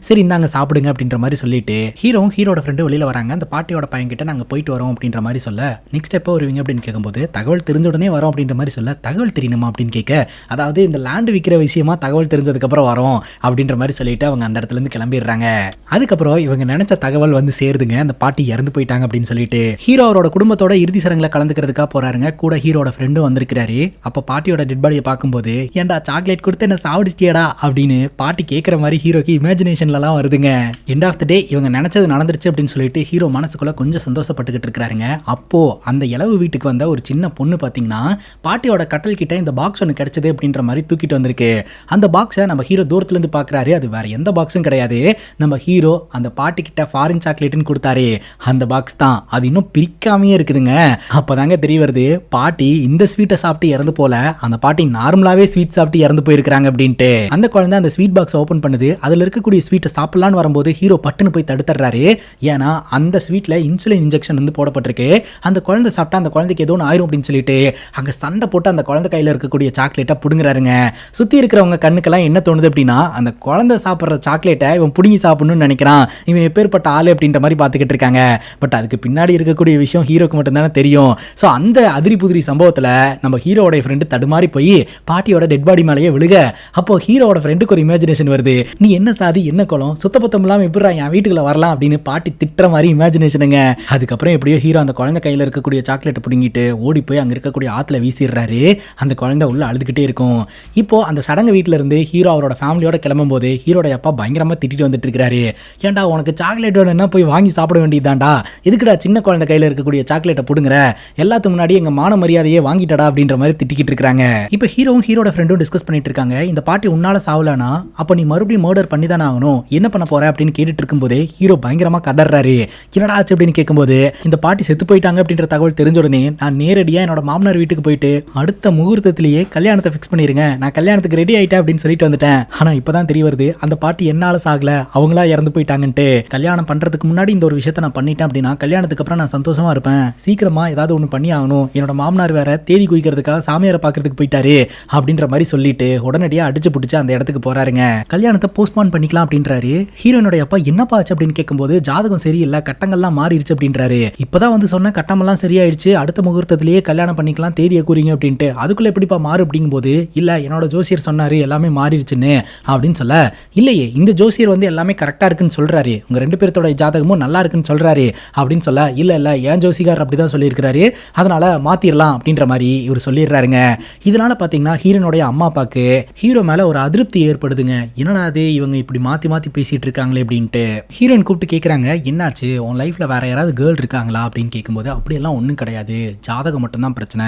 சரி இந்தாங்க சாப்பிடுங்க அப்படின்ற மாதிரி சொல்லிட்டு ஹீரோட ஃப்ரெண்டு வெளியில வராங்க. அந்த பாட்டியோட பையன் கிட்ட நாங்க போயிட்டு வரோம் அப்படின்ற மாதிரி சொல்ல, நெக்ஸ்ட் எப்போ வருவீங்க அப்படின்னு கேட்கும்போது, தகவல் தெரிஞ்ச உடனே வரோம் அப்படின்ற மாதிரி சொல்ல, தகவல் தெரியணுமா அப்படின்னு கேட்க, அதாவது இந்த லேண்ட் விற்கிற விஷயமா தகவல் தெரிஞ்சதுக்கு அப்புறம் வரோம் அப்படின்ற மாதிரி சொல்லிட்டு அவங்க அந்த இடத்துல இருந்து கிளம்பிடுறாங்க. அதுக்கப்புறம் இவங்க நினைச்ச தகவல் வந்து சேருதுங்க. அந்த பாட்டி இறந்து போயிட்டாங்க அப்படின்னு சொல்லிட்டு ஹீரோ அவரோட குடும்பத்தோட இறுதி சடங்குல கலந்துக்கிறதுக்காக போறாருங்க. கூட ஹீரோட ஃப்ரெண்டும் வந்திருக்கிறாரு. அப்ப பாட்டியோட டெட் பாடியை பார்க்கும்போது, ஏன்டா சாக்லேட் கொடுத்து என்ன சாவடிச்சிட்டியடா அப்படின்னு பாட்டி கேட்கிற மாதிரி ஹீரோக்கு இமேஜினேஷன்லாம் வருதுங்க. எண்ட் ஆஃப் த டே இவங்க நினைச்சது நடந்துருச்சு அப்படின்னு சொல்லிட்டு ஹீரோ மனசுக்குள்ள கொஞ்சம் சந்தோஷப்பட்டுக்கிட்டு இருக்காருங்க. அப்போ அந்த இளவு வீட்டுக்கு வந்த ஒரு சின்ன பொண்ணு பாத்தீங்கன்னா பாட்டியோட கட்டல் கிட்ட இந்த பாக்ஸ் ஒன்று கிடைச்சது அப்படின்ற மாதிரி தூக்கிட்டு வந்திருக்கு. அந்த பாக்ஸை நம்ம ஹீரோ தூரத்துல இருந்து பாக்குறாரு. அது வேற எந்த பாக்ஸும் கிடையாது, நம்ம ஹீரோ அந்த பாட்டி கிட்ட ஃபாரின் சாக்லேட்னு கொடுத்தாரு அந்த பாக்ஸ் தான். அது இன்னும் பிரிக்காமையே இருக்குதுங்க. அப்பதாங்க தெரிய வருது, பாட்டி இந்த ஸ்வீட்டை சாப்பிட்டு இறந்து போல, அந்த பாட்டி நார்மலாவே ஸ்வீட் சாப்பிட்டு இறந்து போயிருக்காங்க அப்படின்ட்டு. அந்த குழந்தை அந்த ஸ்வீட் பாக்ஸ் ஓபன் பண்ணுது. அதுல இருக்கக்கூடிய ஸ்வீட்டை சாப்பிடலான்னு வரும்போது ஹீரோ பட்டுன்னு போய் தடுத்துறாரு. ஏன்னா அந்த ஸ்வீட்ல இன்சுலின் இன்ஜெக்ஷன் வந்து போடப்பட்டிருக்கு. அந்த குழந்தை சாப்பிட்டா அந்த குழந்தைக்கு ஏதோ ஒன்று ஆயிரும் அப்படின்னு சொல்லிட்டு அங்க சண்டை போட்டு அந்த குழந்தை கையில இருக்கக்கூடிய சாக்லேட்டை புடுங்குறாருங்க. சுத்தி இருக்கிறவங்க கண்ணுக்கெல்லாம் என்ன தோணுது அப்படின்னா, அந்த குழந்தை சாப்பிட்ற சாக்லேட்டை இவன் புடுங்கி சாப்பிடணும்னு நினைக்கிறான், இவன் எப்பேற்பட்ட ஆளு அப்படின்ற மாதிரி பார்த்துக்கிட்டு இருக்காங்க. பட் அதுக்கு பின்னாடி இருக்கக்கூடிய விஷயம் ஹீரோக்கு மட்டும்தானே தெரியும். ஸோ அந்த அதிரி புதிரி சம்பவத்தில் நம்ம ஹீரோட ஃப்ரெண்டு தடுமாறி போய் பாட்டியோட டெட் பாடி மேலேயே விழுக, அப்போ ஹீரோட ஃப்ரெண்டுக்கு ஒரு இமேஜினேஷன் வருது, நீ என்ன சாதி என்ன குளம் சுத்தப்பத்தம் இல்லாமல் எப்படி என் வீட்டுக்குள்ள வரலாம் அப்படின்னு பாட்டி திட்டுற மாதிரி இமேஜினேஷனுங்க. அதுக்கப்புறம் எப்படியோ ஹீரோ அந்த குழந்தை கையில் இருக்கக்கூடிய சாக்லேட்டை பிடிங்கிட்டு ஓடி போய் அங்கே இருக்கக்கூடிய ஆற்றுல வீசிடுறாரு. அந்த குழந்தை உள்ள அழுதுகிட்டே இருக்கும். இப்போ அந்த சடங்கு வீட்டில இருந்து ஹீரோ அவரோட ஃபேமிலியோட கிளம்பும் போது ஹீரோட அப்பா பயங்கரமா திட்டிட்டு வந்துட்டு இருக்காரு. ஏன்டா உனக்கு சாக்லேட் வேணும்னா போய் வாங்கி சாப்பிட வேண்டியதாண்டா, எதுக்குடா சின்ன குழந்தை கையில் இருக்கக்கூடிய சாக்லேட்டை பிடுங்குற, எல்லாத்துக்கு முன்னாடி எங்க மான மரியாதையே வாங்கிட்டடா அப்படின்ற மாதிரி திட்டிக்கிட்டு பேசிக்கிட்டு இருக்காங்க. இப்போ ஹீரோவும் ஹீரோட ஃப்ரெண்டும் டிஸ்கஸ் பண்ணிட்டு இருக்காங்க. இந்த பாட்டி உன்னால சாவலனா அப்ப நீ மறுபடியும் மர்டர் பண்ணி தானே ஆகணும், என்ன பண்ண போற அப்படின்னு கேட்டுட்டு இருக்கும்போதே ஹீரோ பயங்கரமா கதறாரு. என்னடா ஆச்சு அப்படின்னு கேட்கும்போது இந்த பாட்டி செத்து போயிட்டாங்க அப்படின்ற தகவல் தெரிஞ்ச உடனே நான் நேரடியா என்னோட மாமனார் வீட்டுக்கு போயிட்டு அடுத்த முகூர்த்தத்திலேயே கல்யாணத்தை ஃபிக்ஸ் பண்ணிருங்க, நான் கல்யாணத்துக்கு ரெடி ஆயிட்டேன் அப்படின்னு சொல்லிட்டு வந்துட்டேன். ஆனா இப்பதான் தெரிய வருது அந்த பாட்டி என்னால சாகல, அவங்களா இறந்து போயிட்டாங்கன்ட்டு. கல்யாணம் பண்றதுக்கு முன்னாடி இந்த ஒரு விஷயத்த நான் பண்ணிட்டேன் அப்படின்னா கல்யாணத்துக்கு அப்புறம் நான் சந்தோஷமா இருப்பேன், சீக்கிரமா ஏதாவது ஒண்ணு பண்ணி ஆகணும், என்னோட மாமனார் வேற தேதி குவிக்கிறதுக்காக சாமியாரை பாக்குறதுக்கு போயிட்டாரு அப்படின்ற மாதிரி சொல்லிட்டு உடனடியா அடிச்சு புடிச்சு அந்த இடத்துக்கு போறாருங்க. கல்யாணத்தை போஸ்ட்போன் பண்ணிக்கலாம் அப்படின்றாரு. ஹீரோயினோட அப்பா என்னப்பா ஆச்சு அப்படின்னு கேட்கும்போது ஜாதகம் சரியில்லை, கட்டங்கள்லாம் மாறிடுச்சு அப்படின்றாரு. இப்பதான் வந்து சொன்ன கட்டமெல்லாம் சரியாயிடுச்சு, அடுத்த முகூர்த்தத்திலேயே கல்யாணம் பண்ணிக்கலாம், தேதியை கூறிங்க அப்படின்ட்டு. அதுக்குள்ள எப்படிப்பா மாறு அப்படிங்கும்போது இல்ல என்னோட ஜோசியர் சொன்னாரு எல்லாமே மாறிடுச்சுன்னு அப்படின்னு சொல்ல, இல்லையே இந்த ஜோசியர் வந்து எல்லாமே கரெக்டா இருக்குன்னு சொல்றாரு, உங்க ரெண்டு பேர்த்தோட ஜாதகமும் நல்லா இருக்குன்னு சொல்றாரு அப்படின்னு சொல்ல, இல்ல இல்ல ஏன் ஜோசிகார் அப்படிதான் சொல்லியிருக்கிறாரு, அதனால மாத்திரலாம் அப்படின்ற மாதிரி இவர் சொல்லிடுறாருங்க. இதனால பாத்தீங்கன்னா ஹீரோனுடைய அம்மா அப்பாக்கு ஹீரோ மேல ஒரு அதிருப்தி ஏற்படுதுங்க. என்னடா அது இவங்க இப்படி மாத்தி மாத்தி பேசிட்டு இருக்காங்களே அப்படின்ட்டு. ஹீரோயின் கூப்பிட்டு கேட்குறாங்க, என்னாச்சு உன் லைஃப்ல வேற யாராவது கேர்ள் இருக்காங்களா அப்படின்னு கேட்கும்போது அப்படியெல்லாம் ஒன்றும் கிடையாது, ஜாதகம் மட்டும்தான் பிரச்சனை,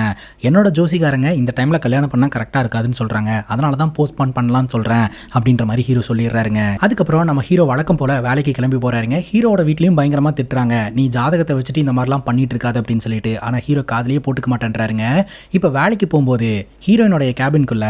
என்னோட ஜோசிகாரங்க இந்த டைம்ல கல்யாணம் பண்ணா கரெக்டா இருக்காதுன்னு சொல்றாங்க, அதனால தான் போஸ்ட்போன் பண்ணலாம்னு சொல்றேன் அப்படின்ற மாதிரி ஹீரோ சொல்லிடுறாருங்க. அதுக்கப்புறம் நம்ம ஹீரோ வழக்கம் போல வேலைக்கு கிளம்பி போறாருங்க. ஹீரோட வீட்லயும் பயங்கரமா திட்டுறாங்க, நீ ஜாதகத்தை வச்சுட்டு இந்த மாதிரிலாம் பண்ணிட்டு இருக்காது அப்படின்னு சொல்லிட்டு. ஆனா ஹீரோ காதலியே போட்டுக்க மாட்டேன்றாருங்க. இப்போ வேலைக்கு போகும்போது ஹீரோயினுடைய கேபின்குள்ள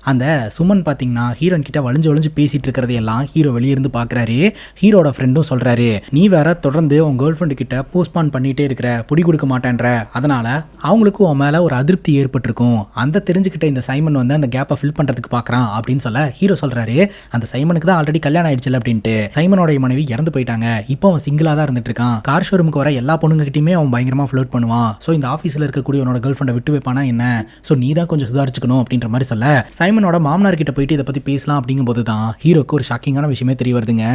அந்த சுமன் பாத்தீங்கன்னா ஹீரோயின் கிட்ட வலிஞ்சு வலிஞ்சு பேசிட்டு இருக்கிறதையெல்லாம் ஹீரோ வெளியிருந்து பாக்குறாரு. ஹீரோட ஃப்ரெண்டும் சொல்றாரு, நீ வேற தொடர்ந்து உன் கேர்ள் ஃப்ரெண்டு கிட்ட போஸ்ட்பான் பண்ணிட்டே இருக்கிற, புடி கொடுக்க மாட்டேன்ற, அதனால அவங்களுக்கும் உன் மேல ஒரு அதிருப்தி ஏற்பட்டிருக்கும், அந்த தெரிஞ்சுக்கிட்ட இந்த சைமன் வந்து அந்த கேப்பை ஃபில் பண்றதுக்கு பாக்குறான் அப்படின்னு சொல்ல ஹீரோ சொல்றாரு, அந்த சைமனுக்கு தான் ஆல்ரெடி கல்யாணம் ஆயிடுச்சு அப்படின்ட்டு. சைமனோட மனைவி இறந்து போயிட்டாங்க, இப்போ அவன் சிங்கிளா தான் இருந்துட்டு இருக்கான், கார் ஷோரூமுக்கு வர எல்லா பொண்ணுங்க கிட்டயுமே அவன் பயங்கரமா ஃப்ளர்ட் பண்ணுவான், ஸோ இந்த ஆஃபீஸில் இருக்கக்கூடிய உன்னோட கேர்ள் ஃப்ரெண்டை விட்டு வைப்பானா என்ன, ஸோ நீ தான் கொஞ்சம் சுதாரிச்சுக்கணும் அப்படின்ற மாதிரி சொல்ல, சைமனோட மாமனார் கிட்ட போயிட்டு இதை பத்தி பேசலாம் அப்படிங்கும்போது தான் ஹீரோக்கு ஒரு ஷாக்கிங்கான விஷயமே தெரிய வருதுங்க.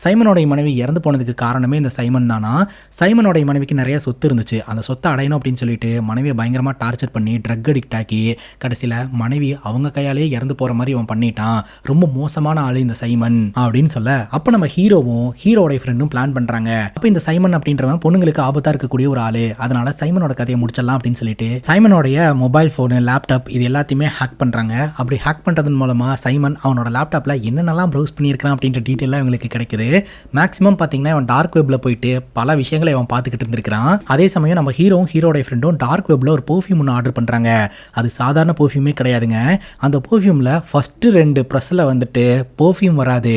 சைமனோட மனைவி இறந்து போனதுக்கு காரணமே இந்த சைமன் தானா. சைமனோட மனைவிக்கு நிறைய சொத்து இருந்துச்சு, அந்த சொத்தை அடையணும் அப்படின்னு சொல்லிட்டு மனைவியை பயங்கரமா டார்ச்சர் பண்ணி ட்ரக் அடிக்ட் ஆக்கி கடைசியில் மனைவி அவங்க கையாலே இறந்து போற மாதிரி அவன் பண்ணிட்டான், ரொம்ப மோசமான ஆளு இந்த சைமன் அப்படின்னு சொல்ல, அப்போ நம்ம ஹீரோவும் ஹீரோட ஃப்ரெண்டும் பிளான் பண்றாங்க, அப்போ இந்த சைமன் அப்படின்றவன் பொண்ணுங்களுக்கு ஆபத்தா இருக்கக்கூடிய ஒரு ஆளு, அதனால சைமனோட கதையை முடிச்சிடலாம் அப்படின்னு சொல்லிட்டு சைமனோடைய மொபைல் போனு லேப்டாப் இது எல்லாத்தையுமே ஹேக் பண்றாங்க. அப்படி ஹேக் பண்றதன் மூலமா சைமன் அவனோட லேப்டாப்ல என்னென்னலாம் ப்ரௌஸ் பண்ணியிருக்கான் அப்படின்ற டீட்டெயிலாக இவங்களுக்கு கிடைக்குது. மேக்ஸிமம் பார்த்தீங்கன்னா அவன் டார்க் வெப்ல போயிட்டு பல விஷயங்களை அவன் பார்த்துக்கிட்டு இருந்திருக்கான். அதே சமயம் நம்ம ஹீரோவும் ஹீரோட ஃப்ரெண்டும் டார்க் வெப்ல ஒரு பெர்ஃப்யூம் ஒன்று ஆர்டர் பண்றாங்க. அது சாதாரண பெர்ஃப்யூமே கிடையாதுங்க. அந்த பெர்ஃப்யூம்ல ஃபர்ஸ்ட் 2 ப்ரெஸ்ல வந்துட்டு பெர்ஃப்யூம் வராது,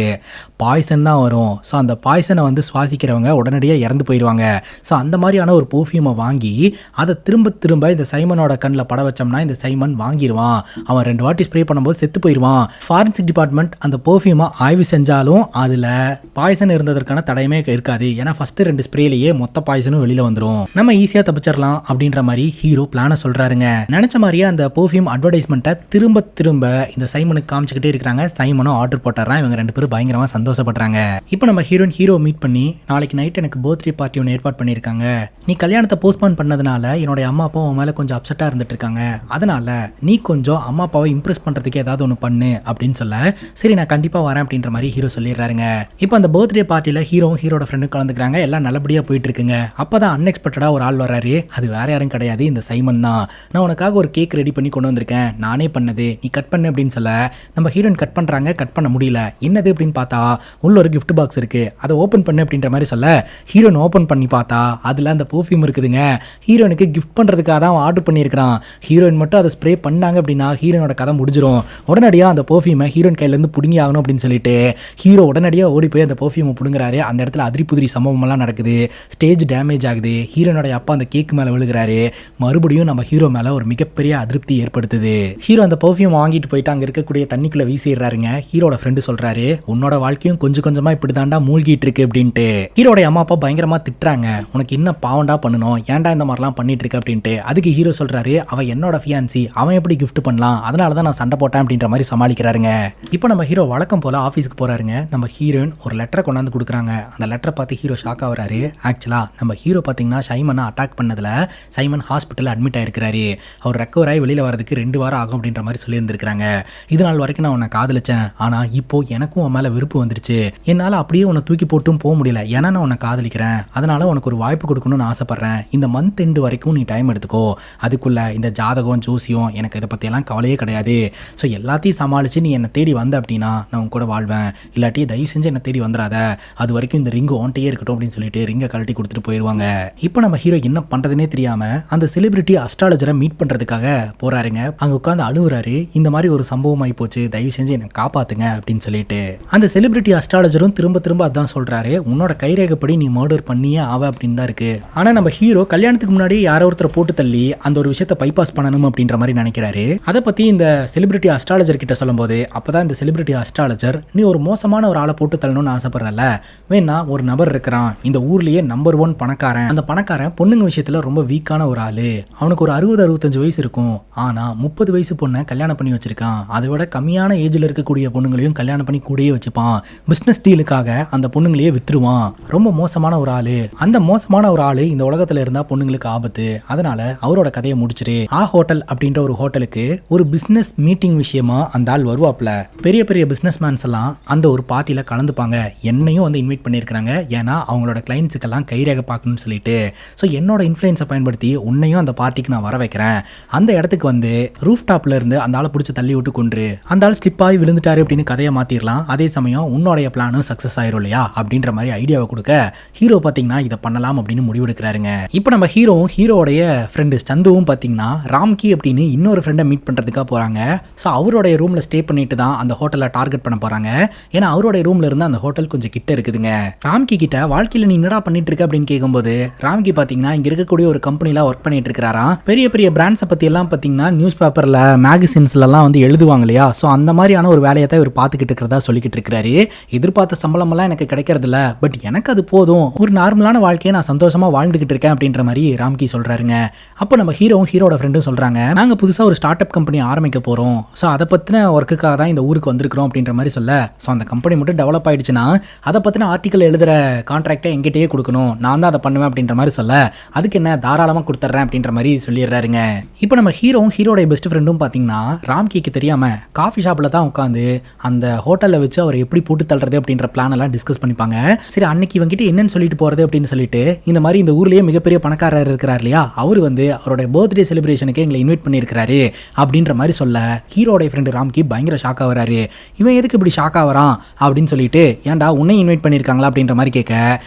பாய்சன் தான் வரும். ஸோ அந்த பாய்சனை வந்து சுவாசிக்கிறவங்க உடனடியாக இறந்து போயிடுவாங்க. ஸோ அந்த மாதிரியான ஒரு பெர்ஃப்யூமை வாங்கி அதை திரும்ப திரும்ப இந்த சைமனோட கண்ணில் பட வச்சோம்னா இந்த சைமன் வாங்கிடுவான், அவன் 2 வாட்டி ஸ்ப்ரே பண்ணும்போது செத்து போயிடுவான். ஃபாரன்சிக் டிபார்ட்மெண்ட் அந்த பெர்ஃப்யூமை ஆய்வு செஞ்சாலும் அதில் பாய்சன் இருந்ததற்கான தடையுமே இருக்காது, ஏன்னா ஃபர்ஸ்ட் 2 ஸ்ப்ரேலேயே மொத்த பாய்சனும் வெளியில் வந்துடும், நம்ம ஈஸியாக தப்பிச்சிடலாம் அப்படின்ற மாதிரி ஹீரோ பிளானை சொல்றாருங்க. நினைச்ச மாதிரியே அந்த பெர்ஃப்யூம் அட்வர்டைஸ்மெண்ட்டை திரும்ப திரும்ப இந்த சைமனுக்கு காமிச்சுக்கிட்டே இருக்கிறாங்க. சைமனும் ஆர்டர் போட்டுறான். இவங்க 2 பேரும் பயங்கரமாக சந்தோஷப்படுறாங்க. இப்போ நம்ம ஹீரோ மீட் பண்ணி நாளைக்கு நைட் எனக்கு பர்த்டே பார்ட்டி ஒன்று ஏற்பாடு பண்ணியிருக்காங்க, நீ கல்யாணத்தை போஸ்ட்போன் பண்ணதுனால என்னோட அம்மா அப்பா உன் மேலே கொஞ்சம் அப்செட்டாக இருந்துட்டு இருக்காங்க, அதனால நீ கொஞ்சம் அம்மா அப்பாவை இம்ப்ரெஸ் பண்ணுறதுக்கு ஏதாவது ஒன்று பண்ணு அப்படின்னு சொல்ல, சரி நான் கண்டிப்பாக வரேன் அப்படின்ற மாதிரி ஹீரோ சொல்லிடுறாருங்க. இப்போ அந்த பர்த்டே பார்ட்டியில் ஹீரோவும் ஹீரோட ஃப்ரெண்டும் கலந்துக்கிறாங்க. எல்லாம் நல்லபடியாக போயிட்டு இருக்குங்க. அப்போ தான் அன்எக்ஸ்பெக்டடாக ஒரு ஆள் வராரு. அது வேற யாரும் கிடையாது, இந்த சைமன் தான். நான் உனக்காக ஒரு கேக் ரெடி பண்ணி கொண்டு வந்திருக்கேன், நானே பண்ணது, நீ கட் பண்ணு அப்படின்னு சொல்ல, நம்ம ஹீரோயின் கட் பண்ணுறாங்க, கட் பண்ண முடியல. என்னது அப்படின்னு பார்த்தா உள்ள ஒரு கிஃப்ட் பாக்ஸ் இருக்கு, அதை ஓப்பன் பண்ணு அப்படின்ற மாதிரி சொல்ல, ஹீரோயின் ஓப்பன் பண்ணி பார்த்தா அதில் அந்த பெர்ஃப்யூம் இருக்குதுங்க. ஹீரோனுக்கு கிஃப்ட் பண்ணுறதுக்காக தான் ஆர்டர் பண்ணியிருக்கிறான். ஹீரோயின் மட்டும் அதை ஸ்ப்ரே பண்ணாங்க அப்படின்னா ஹீரோனோட கதை முடிஞ்சிடும். உடனடியாக அந்த பெர்ஃப்யூமை ஹீரோயின் கையிலேருந்து பிடுங்கி ஆகணும் அப்படின்னு சொல்லிட்டு ஹீரோ உடனடியாக ஓடி போய் அந்த பெர்ஃப்யூமை பிடுங்குறாரு. அந்த இடத்துல அதிரி புதிரி சம்பவமெல்லாம் நடக்குது, ஸ்டேஜ் டேமேஜ் ஆகுது, ஹீரோனோட அப்பா அந்த கேக் மேலே விழுகிறாரு. மறுபடியும் நம்ம ஹீரோ மேலே ஒரு மிகப்பெரிய அதிருப்தி ஏற்படுத்துது. ஹீரோ அந்த பெர்ஃப்யூம் வாங்கிட்டு போயிட்டு அங்கே இருக்கக்கூடிய தண்ணிக்குள்ளே வீசிடுறாருங்க. ஹீரோட ஃப்ரெண்டு சொல்றாரு, உன்னோட வாழ்க்கையும் கொஞ்சம் கொஞ்சமாக இப்படி தாண்டா மூழ்கிட்டு இருக்கு அப்படின்ட்டு. ஹீரோட அம்மா அப்பா பயங்கரமாக திட்டுறாங்க, உனக்கு என்ன பாவண்டா பண்ணணும், ஏன்டா இந்த மாதிரிலாம் பண்ணிட்டு இருக்க அப்படின்ட்டு. அதுக்கு ஹீரோ சொல்றாரு, அவன் என்னோட ஃபியான்சி, அவன் எப்படி கிஃப்ட் பண்ணலாம், அதனால தான் நான் சண்டை போட்டேன் அப்படின்ற மாதிரி சமாளிக்கிறாருங்க. இப்போ நம்ம ஹீரோ வழக்கம் போல ஆஃபீஸ்க்கு போறாருங்க. நம்ம ஹீரோயின் ஒரு லெட்டரை கொண்டாந்து கொடுக்குறாங்க. அந்த லெட்டரை பார்த்து ஹீரோ ஷாக் ஆகுறாரு. ஆக்சுவலா நம்ம ஹீரோ பார்த்தீங்கன்னா சைமனை அட்டாக் பண்ணதுல சைமன் ஹாஸ்பிட்டல் அட்மிட் ஆயிருக்கிறாரு. அவர் ரெக்கவர் ஆகி வெளியில் வரதுக்கு 2 வாரம் ஆகும் அப்படின்ற மாதிரி சொல்லியிருந்திருக்காங்க. இது நாள் வரைக்கும் நான் உன்னை காதலிச்சேன், ஆனா இப்போ எனக்கும் உன் மேல விருப்பு வந்துருச்சு, என்னால் அப்படியே உன்னை தூக்கி போட்டும் போக முடியல, ஏன்னா நான் உன்னை காதலிக்கிறேன், அதனால உனக்கு ஒரு வாய்ப்பு கொடுக்கணும்னு ஆசைப்படுறேன், இந்த மந்த் எண்டு வரைக்கும் நீ டைம் எடுத்துக்கோ, அதுக்குள்ள இந்த ஜாதகம் ஜோசி விஷயம், எனக்கு இதை பற்றியெல்லாம் கவலையே கிடையாது. ஸோ எல்லாத்தையும் சமாளித்து நீ என்னை தேடி வந்த அப்படின்னா நான் உன் கூட வாழ்வேன், இல்லாட்டி தயவு செஞ்சு என்னை தேடி வந்துடாத, அது வரைக்கும் இந்த ரிங்கு ஓன்ட்டையே இருக்கட்டும் அப்படின்னு சொல்லிட்டு ரிங்கை கழட்டி கொடுத்துட்டு போயிடுவாங்க. இப்போ நம்ம ஹீரோ என்ன பண்ணுறதுனே தெரியாமல் அந்த செலிபிரிட்டி அஸ்ட்ராலஜரை மீட் பண்ணுறதுக்காக போகிறாருங்க. அங்கே உட்காந்து அழுகுறாரு, இந்த மாதிரி ஒரு சம்பவம் ஆகி போச்சு, தயவு செஞ்சு என்னை காப்பாற்றுங்க அப்படின்னு சொல்லிட்டு. அந்த செலிபிரிட்டி அஸ்ட்ராலஜரும் திரும்ப திரும்ப அதான் சொல்கிறாரு, உன்னோட கைரேகைப்படி நீ மர்டர் பண்ணியே ஆவ அப்படின்னு தான் இருக்கு. ஆனால் நம்ம ஹீரோ கல்யாணத்துக்கு முன்னாடி யாரோ ஒருத்தரை போட்டு தள்ளி அந்த ஒரு விஷயத்தை பைபாஸ் பண்ணணும் அப்படின்ற மாதிரி நினைக்கிறாரு. அதை பற்றி இந்த செலிபிரிட்டி அஸ்ட்ராலஜர் கிட்ட சொல்லும்போது அப்போதான் இந்த செலிபிரிட்டி அஸ்ட்ராலஜர், நீ ஒரு மோசமான ஒரு ஆளை போட்டு தள்ளணும்னு ஆசைப்படுறல, வேணா ஒரு நபர் இருக்கிறான் இந்த ஊர்லயே நம்பர் 1 பணக்காரன். அந்த பணக்காரன் பொண்ணுங்க விஷயத்துல ரொம்ப வீக்கான ஒரு ஆளு. அவனுக்கு ஒரு 60-65 வயசு இருக்கும், ஆனா 30 வயசு பொண்ணை கல்யாணம் பண்ணி வச்சிருக்கான். அதை விட கம்மியான ஏஜ்ல இருக்கக்கூடிய பொண்ணுங்களையும் கல்யாணம் பண்ணி கூடயே வச்சுப்பான். பிசினஸ் டீலுக்காக அந்த பொண்ணுங்களையே வித்துருவான். ரொம்ப மோசமான ஒரு ஆளு. அந்த மோசமான ஒரு ஆளு இந்த உலகத்துல இருந்தா பொண்ணுங்களுக்கு ஆபத்து. அதனால அவரோட கதையை முடிச்சிரு. ஹோட்டல் அப்படின்ற ஒரு ஹோட்டலுக்கு ஒரு பிசினஸ் மீட்டிங் விஷயமா அந்த ஆள் வருவாப்ல. பெரிய பெரிய பிசினஸ் மேன்ஸ் எல்லாம் அந்த ஒரு பார்ட்டியில கலந்துப்பாங்க. என்னையும் வந்து இன்வைட் பண்ணியிருக்காங்க, ஏன்னா அவங்களோட கிளைண்ட்ஸுக்கெல்லாம் கைரேகை பார்க்கணும்னு சொல்லிட்டு. ஸோ என்னோட இன்ஃப்ளூயன்ஸை பயன்படுத்தி உன்னையும் அந்த பார்ட்டிக்கு நான் வர வைக்கிறேன். அந்த இடத்துக்கு வந்து ரூஃப் டாப்ல இருந்து அந்த ஆளை பிடிச்சி தள்ளி விட்டு கொன்று அந்த ஆள் ஸ்லிப் ஆகி விழுந்துட்டாரு அப்படின்னு கதையை மாத்திரலாம். அதே சமயம் உன்னோடைய பிளானும் சக்சஸ் ஆயிரும் இல்லையா அப்படின்ற மாதிரி ஐடியாவை கொடுக்க ஹீரோ பார்த்தீங்கன்னா இதை பண்ணலாம் அப்படின்னு முடிவெடுக்கிறாருங்க. இப்போ நம்ம ஹீரோடைய ஃப்ரெண்டு சந்துவும் பார்த்தீங்கன்னா ராம்கி அப்படின்னு இன்னொரு ஃப்ரெண்டை மீட் பண்ணுறதுக்காக போகிறாங்க. ஸோ அவருடைய ரூமில் ஸ்டே பண்ணிட்டு தான் அந்த ஹோட்டலை டார்கெட் பண்ண போகிறாங்க. ஏன்னா அவருடைய ரூமில் இருந்து அந்த ஹோட்டல் கொஞ்சம் கிட்ட இருக்குதுங்க. ராம்கி கிட்ட வாழ்க்கையில் நீ என்னடா பண்ணிட்டு இருக்க அப்படின்னு கேட்கும்போது ராம்கி பார்த்தீங்கன்னா இங்கே இருக்கக்கூடிய ஒரு கம்பெனியில் ஒர்க் பண்ணிட்டு இருக்கிறாராம். பெரிய பெரிய பிராண்ட்ஸை பற்றி எல்லாம் பார்த்தீங்கன்னா நியூஸ் பேப்பரில் மேகசின்ஸ்லாம் வந்து எழுதுவாங்க இல்லையா, ஸோ அந்த மாதிரியான ஒரு வேலையை தான் இவர் பார்த்துக்கிட்டு இருக்கிறதா சொல்லிக்கிட்டு இருக்கிறாரு. எதிர்பார்த்த சம்பளமெல்லாம் எனக்கு கிடைக்கிறது இல்லை, பட் எனக்கு அது போதும், ஒரு நார்மலான வாழ்க்கையை நான் சந்தோஷமாக வாழ்ந்துகிட்டு இருக்கேன் அப்படின்ற மாதிரி ராம்கி சொல்கிறாருங்க. அப்போ நம்ம ஹீரோட ஃப்ரெண்டும் சொல்கிறாங்க, நாங்கள் புதுசாக ஒரு ஸ்டார்ட் அப் கம்பெனி ஆரம்பிக்க போகிறோம், ஸோ அதை பற்றின ஒர்க்குக்காக தான் இந்த ஊருக்கு வந்திருக்கிறோம் அப்படின்ற மாதிரி சொல்ல, ஸோ அந்த கம்பெனி மட்டும் டெவலப் ஆயிடுச்சுன்னா அதை பற்றின ஆர்டிக்கல் எழுதுகிற கான்ட்ராக்டை எங்கிட்டயே கொடுக்கணும், நான் தான் அதை பண்ணுவேன் அப்படின்ற மாதிரி சொல்ல, அதுக்கு என்ன தாராளமாக கொடுத்துட்றேன் அப்படின்ற மாதிரி சொல்லிடுறாருங்க. இப்போ நம்ம ஹீரோடைய பெஸ்ட் ஃப்ரெண்டும் பார்த்தீங்கன்னா ராம்கிக்கு தெரியாமல் காஃபி ஷாப்பில் தான் உட்காந்து அந்த ஹோட்டலில் வச்சு அவர் எப்படி போட்டு தள்ளுறது அப்படின்ற பிளான் எல்லாம் டிஸ்கஸ் பண்ணிப்பாங்க. சரி அன்னைக்கு இவங்கிட்ட என்னன்னு சொல்லிட்டு போகிறது அப்படின்னு சொல்லிட்டு, இந்த மாதிரி இந்த ஊர்லேயே மிகப்பெரிய பணக்காரர் இருக்கிறார் இல்லையா, அவர் வந்து அவருடைய பர்த்டே செலிப்ரேஷனுக்கு எங்களை இன்வைட் பண்ணியிருக்கிறாரு அப்படின்ற மாதிரி சொல்ல ஹீரோடைய ஃப்ரெண்டு ராம்கி பயங்கர ஷாக் ஆகிறாரு. இவன் எதுக்கு இப்படி ஷாக் ஆகிறான் அப்படின்னு சொல்லிட்டு, ஏன்டா உன்னை இன்வைட் பண்ணியிருக்காங்களா அப்படின்ற மாதிரி கேட்க,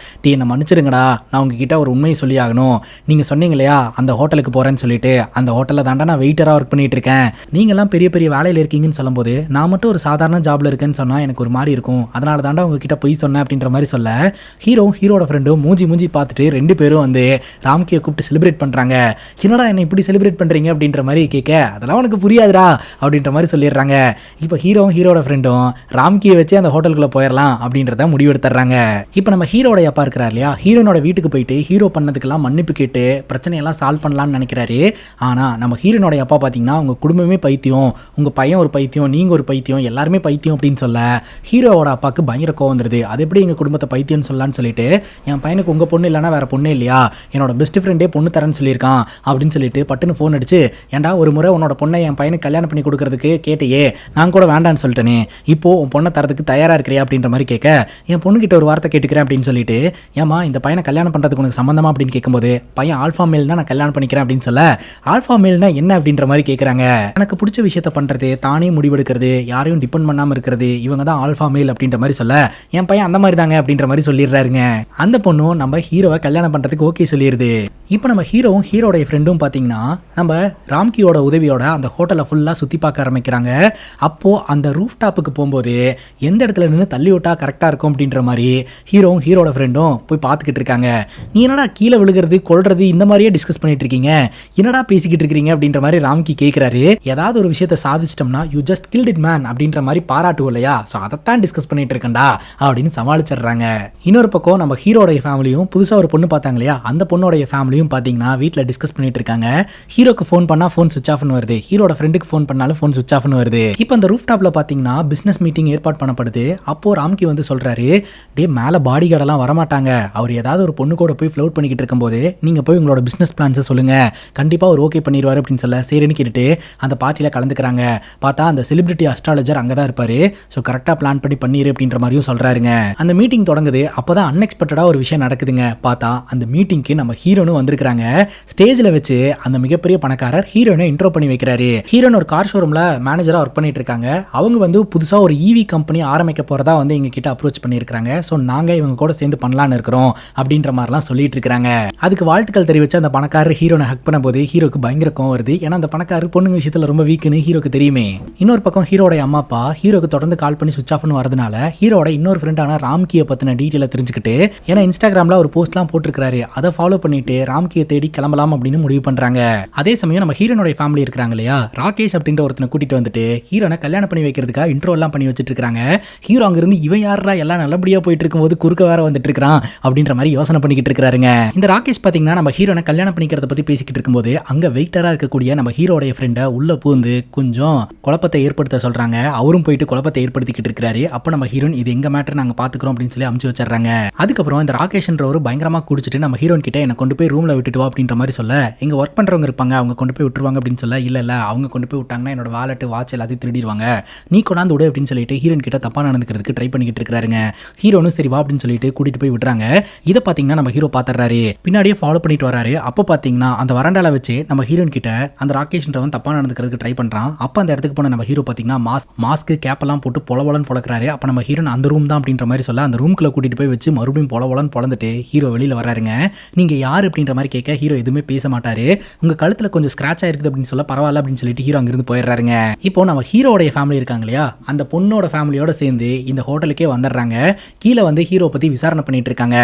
என்னை மன்னிச்சிருங்கடா, நான் உங்ககிட்ட ஒரு உண்மையை சொல்லி ஆகணும், நீங்கள் சொன்னீங்க இல்லையா அந்த ஹோட்டலுக்கு போகிறேன்னு சொல்லிட்டு, அந்த ஹோட்டலில் தாண்டா நான் வெயிட்டராக ஒர்க் பண்ணிட்டு இருக்கேன், நீங்கள்லாம் பெரிய பெரிய வேலையில் இருக்கீங்கன்னு சொல்லும்போது நான் மட்டும் ஒரு சாதாரண ஜாப்ல இருக்கேன்னு சொன்னால் எனக்கு ஒரு மாதிரி இருக்கும், அதனால தாண்டா உங்ககிட்ட போய் சொன்னேன் அப்படின்ற மாதிரி சொல்ல, ஹீரோட ஃப்ரெண்டும் மூஞ்சி பார்த்துட்டு ரெண்டு பேரும் வந்து ராம்கியை கூப்பிட்டு செலிப்ரேட் பண்ணுறாங்க. என்னடா என்னை இப்படி செலிப்ரேட் பண்ணுறீங்க அப்படின்ற மாதிரி கேட்க, அதெல்லாம் உனக்கு புரியாதுடா அப்படின்ற மாதிரி சொல்லிடுறாங்க. இப்போ ஹீரோட ஃப்ரெண்டும் ராம்கியை வச்சு அந்த ஹோட்டலுக்குள்ள போயிடலாம் அப்படின்றத முடிவெடுத்துறாங்க. இப்போ நம்ம ஹீரோடைய அப்பா இருக்கிறார் இல்லையா, ஹீரோனோட வீட்டுக்கு போயிட்டு ஹீரோ பண்ணதுக்கெல்லாம் மன்னிப்பு கேட்டு பிரச்சனையெல்லாம் சால்வ் பண்ணலாம்னு நினைக்கிறாரு. ஆனால் நம்ம ஹீரோனோடைய அப்பா பார்த்தீங்கன்னா உங்கள் குடும்பமே பைத்தியம், உங்கள் பையன் ஒரு பைத்தியம், நீங்கள் ஒரு பைத்தியம், எல்லாருமே பைத்தியம் அப்படின்னு சொல்ல ஹீரோவோட அப்பாவுக்கு பயங்கர கோவம் வந்துடுது. அது எப்படி எங்கள் குடும்பத்தை பைத்தியம்னு சொல்லலான்னு சொல்லிட்டு, என் பையனுக்கு உங்கள் பொண்ணு இல்லைனா வேற பொண்ணு இல்லையா, என்னோட பெஸ்ட் ஃப்ரெண்டே பொண்ணு தரேன்னு சொல்லியிருக்கான் அப்படின்னு சொல்லிட்டு பட்டுன்னு ஃபோன் அடிச்சு, ஏன்டா ஒரு முறை உன்னோட பொண்ணை என் பையனுக்கு கல்யாணம் பண்ணி கொடுக்கறதுக்கு கேட்டையே, நான் கூட வேண்டான்னு சொல்லிட்டேனே, இப்போ உன் பொண்ணை தரதுக்கு தயாராக இருக்கிறியா அப்படின்ற மாதிரி கேட்க, என் பொண்ணுகிட்ட ஒரு வார்த்தை கேட்டுக்கிறேன் அப்படின்னு சொல்லிட்டு, ஏமா இந்த பையனை கல்யாணம் பண்ணுறதுக்கு உனக்கு சம்மந்தமா அப்படின்னு கேட்கும்போது, பையன் ஆல்ஃபா மேல்னா நான் கல்யாணம் பண்ணிக்கிறேன் அப்படின்னு சொல்ல, ஆல்ஃபா மேல்னா என்ன அப்படின்ற மாதிரி கேட்குறாங்க. எனக்கு பிடிச்ச விஷயத்த பண்ணுறது, தானே முடிவெடுக்கிறது, யாரையும் டிபெண்ட் பண்ணாமல் இருக்கிறது, இவங்க தான் ஆல்ஃபா மேல் அப்படின்ற மாதிரி சொல்ல, என் பையன் அந்த மாதிரி தாங்க அப்படின்ற மாதிரி சொல்லிடுறாருங்க. அந்த பொண்ணும் நம்ம ஹீரோவை கல்யாணம் பண்ணுறதுக்கு ஓகே சொல்லிடுது. இப்போ நம்ம ஹீரோடைய ஃப்ரெண்டும் பார்த்தீங்கன்னா நம்ம ராம்கியோட உதவியோட அந்த ஹோட்டலை ஃபுல்லாக சுற்றி பார்க்க ஆரம்பிக்கிறாங்க. அப்போது அந்த ரூஃப் டாப்புக்கு போகும்போது எந்த இடத்துல நின்று தள்ளி விட்டா கரெக்டாக இருக்கும் அப்படின்ற மாதிரி ஹீரோட ஃப்ரெண்டும் போய் பார்த்துக்கிட்டு இருக்காங்க. நீ என்னடா கீழே விழுகிறது கொள்றது இந்த மாதிரியே டிஸ்கஸ் பண்ணிட்டு இருக்கீங்க, என்னடா பேசிக்கிட்டு இருக்கிறீங்க அப்படின்ற மாதிரி ராம்கி கேட்குறாரு. ஏதாவது ஒரு விஷயத்தை சாதிச்சிட்டோம்னா you just killed it man அப்படின்ற மாதிரி பாராட்டுவோம் இல்லையா, ஸோ அதைத்தான் டிஸ்கஸ் பண்ணிட்டு இருக்கேன்டா அப்படின்னு சமாளிச்சிடுறாங்க. இன்னொரு பக்கம் நம்ம ஹீரோடைய ஃபேமிலியும் புதுசாக ஒரு பொண்ணு பார்த்தாங்க இல்லையா, அந்த பொண்ணோடைய ஃபேமிலியும் பார்த்தீங்கன்னா வீட்டில் டிஸ்கஸ் பண்ணிட்டு இருக்காங்க. ஹீரோக்கு ஃபோன் பண்ணா ஃபோன் சுவிச் ஆஃப்னு வருது, ஹீரோட ஃப்ரெண்டுக்கு ஃபோன் பண்ணாலும் ஃபோன் சுவிச் ஆஃப்னு வருது. இப்போ அந்த ரூஃப் டாப்ல பார்த்தீங்கன்னா பிசினஸ் மீட்டிங் ஏற்பாடு பண்ணப்படுது. அப்போ ராம்கி வந்து சொல்றாரு, டே மேலே பாடி கார்டெல்லாம் வரமாட்டாங்க, அவர் ஏதாவது ஒரு பொண்ணு கூட போய் ஃப்ளோட் பண்ணிக்கிட்டு இருக்கும்போது நீங்க போய் உங்களோட பிசினஸ் பிளான்ஸை சொல்லுங்க, கண்டிப்பா அவர் ஓகே பண்ணிடுவார் அப்படின்னு சொல்ல, சரின்னு கேட்டுட்டு அந்த பார்ட்டியில் கலந்துக்கிறாங்க. பார்த்தா அந்த செலிபிரிட்டி அஸ்ட்ராலஜர் அங்கே தான் இருப்பாரு. ஸோ கரெக்டாக பிளான் பண்ணிரு அப்படின்ற மாதிரியும் சொல்றாருங்க. அந்த மீட்டிங் தொடங்குது. அப்போதான் அன்எக்ஸ்பெக்டடா ஒரு விஷயம் நடக்குதுங்க. பார்த்தா அந்த மீட்டிங்க்கு நம்ம ஹீரோனும் வந்திருக்காங்க. ஸ்டேஜில் வச்சு அந்த மிகப்பெரிய பணக்காரர் ஹீரோ ஹீரோனை இன்ட்ரோ பண்ணி வைக்கிறாரு. ஹீரோன் ஒரு கார் ஷோரூம்ல மேனேஜரா ஒர்க் பண்ணிட்டு இருக்காங்க. அவங்க வந்து புதுசா ஒரு ஈவி கம்பெனி ஆரம்பிக்க போறதா வந்து எங்க கிட்ட அப்ரோச் பண்ணியிருக்காங்க. ஸோ நாங்க இவங்க கூட சேர்ந்து பண்ணலான்னு இருக்கிறோம் அப்படின்ற மாதிரிலாம் சொல்லிட்டு இருக்காங்க. அதுக்கு வாழ்த்துக்கள் தெரிவிச்சு அந்த பணக்காரர் ஹீரோனை ஹக் பண்ணும்போது ஹீரோக்கு பயங்கர கோவம் வருது. ஏன்னா அந்த பணக்காரர் பொண்ணுங்க விஷயத்துல ரொம்ப வீக்குன்னு ஹீரோக்கு தெரியுமே. இன்னொரு பக்கம் ஹீரோட அம்மா அப்பா ஹீரோக்கு தொடர்ந்து கால் பண்ணி சுவிச் ஆஃப்னு வரதுனால ஹீரோட இன்னொரு ஃப்ரெண்டான ராம்கியை பத்தின டீட்டெயில தெரிஞ்சுக்கிட்டு, ஏன்னா இன்ஸ்டாகிராம்ல ஒரு போஸ்ட்லாம் போட்டிருக்காரு, அதை ஃபாலோ பண்ணிட்டு ராம்கியை தேடி கிளம்பலாம் அப்படின்னு முடிவு பண்றாங்க. அதே சமயம் நம்ம ஹீரோனுடைய ஃபேமிலி இருக்காங்க இல்லையா, ராகேஷ் அப்படின்ற ஒருத்தனை கூட்டிட்டு வந்துட்டு ஹீரோனை கல்யாணம் பண்ணி வைக்கிறதுக்காக இன்ட்ரோ எல்லாம் பண்ணி வச்சிட்டு இருக்காங்க. ஹீரோ அங்கிருந்து இவன் யாரா எல்லாம் நல்லபடியா போயிட்டு இருக்கும்போது குறுக்க வேற வந்துட்டு இருக்கான் அப்படின்ற மாதிரி யோசனை பண்ணிக்கிட்டு இருக்காருங்க. இந்த ராகேஷ் பாத்தீங்கன்னா நம்ம ஹீரோனை கல்யாணம் பண்ணிக்கிறத பத்தி பேசிக்கிட்டு இருக்கும்போது அங்க வெயிட்டரா இருக்கக்கூடிய நம்ம ஹீரோடைய ஃப்ரெண்டை உள்ள பூந்து கொஞ்சம் குழப்பத்தை ஏற்படுத்த சொல்றாங்க. அவரும் போயிட்டு குழப்பத்தை ஏற்படுத்திக்கிட்டு இருக்காரு. அப்ப நம்ம ஹீரோன் இது எங்க மேட்டர் நாங்க பாத்துக்கிறோம் அப்படின்னு சொல்லி அமுச்சு வச்சிடறாங்க. அதுக்கப்புறம் இந்த ராகேஷ்ன்றவர் பயங்கரமா குடிச்சிட்டு நம்ம ஹீரோன் கிட்ட என்ன கொண்டு போய் ரூம்ல விட்டுட்டு வா அப்படின்ற மாதிரி சொல்ல, எங்க ஒர்க் பண்றவங்க இருப்பாங்க அவங்க கொண்டு போய் விட்டுருவாங்க அப்படின்னு சொல்ல, இல்ல அவங்க கொண்டு போய் விட்டாங்கன்னா என்னோட வாலெட் வாட்ச் எல்லாத்தையும் திருடிடுவாங்க, நீ கொண்டாந்து விடு அப்படின்னு சொல்லிட்டு ஹீரோன் கிட்ட தப்பா நடந்துக்கிறதுக்கு ட்ரை பண்ணிக்கிட்டு இருக்காருங்க. ஹீரோனும் சரி வா அப்படின்னு சொல்லிட்டு கூட்டிட்டு போய் விடுறாங்க. இதை பாத்தீங்கன்னா நம்ம ஹீரோ பாத்துறாரு, பின்னாடியே ஃபாலோ பண்ணிட்டு வராரு. அப்போ பாத்தீங்கன்னா அந்த வராண்டால வச்சு நம்ம ஹீரோன் கிட்ட அந்த ராகேஷ்ன்றவன் தப்பா நடந்துக்கிறதுக்கு ட்ரை பண்றான். அப்ப அந்த இடத்துக்கு போன நம்ம ஹீரோ பாத்தீங்கன்னா மாஸ்க் கேப் எல்லாம் போட்டு பொலவலன்னு பொழக்கிறாரு. அப்ப நம்ம ஹீரோன் அந்த ரூம் தான் அப்படின்ற மாதிரி சொல்ல அந்த ரூம்குள்ள கூட்டிட்டு போய் வச்சு மறுபடியும் பொலவலன்னு பொழந்துட்டு ஹீரோ வெளியில வராருங்க. நீங்க யாரு அப்படின்ற மாதிரி கேட்க ஹீரோ எதுவுமே பேச மாட்டாரு. உங்க கழுத்துல கொஞ்சம் ஸ்கிராட்ச் ஆயிருக்குது அப்படின்னு சொல்ல பரவாயில்ல அப்படின்னு சொல்லிட்டு ஹீரோ அங்கிருந்து போயிடுறாருங்க. இப்போ நம்ம ஹீரோடைய ஃபேமிலி இருக்காங்க இல்லையா, அந்த பொண்ணோட ஃபேமிலியோட சேர்ந்து இந்த ஹோட்டலுக்கே வந்துடுறாங்க. கீழே வந்து ஹீரோ பத்தி விசாரணை பண்ணிட்டு இருக்காங்க.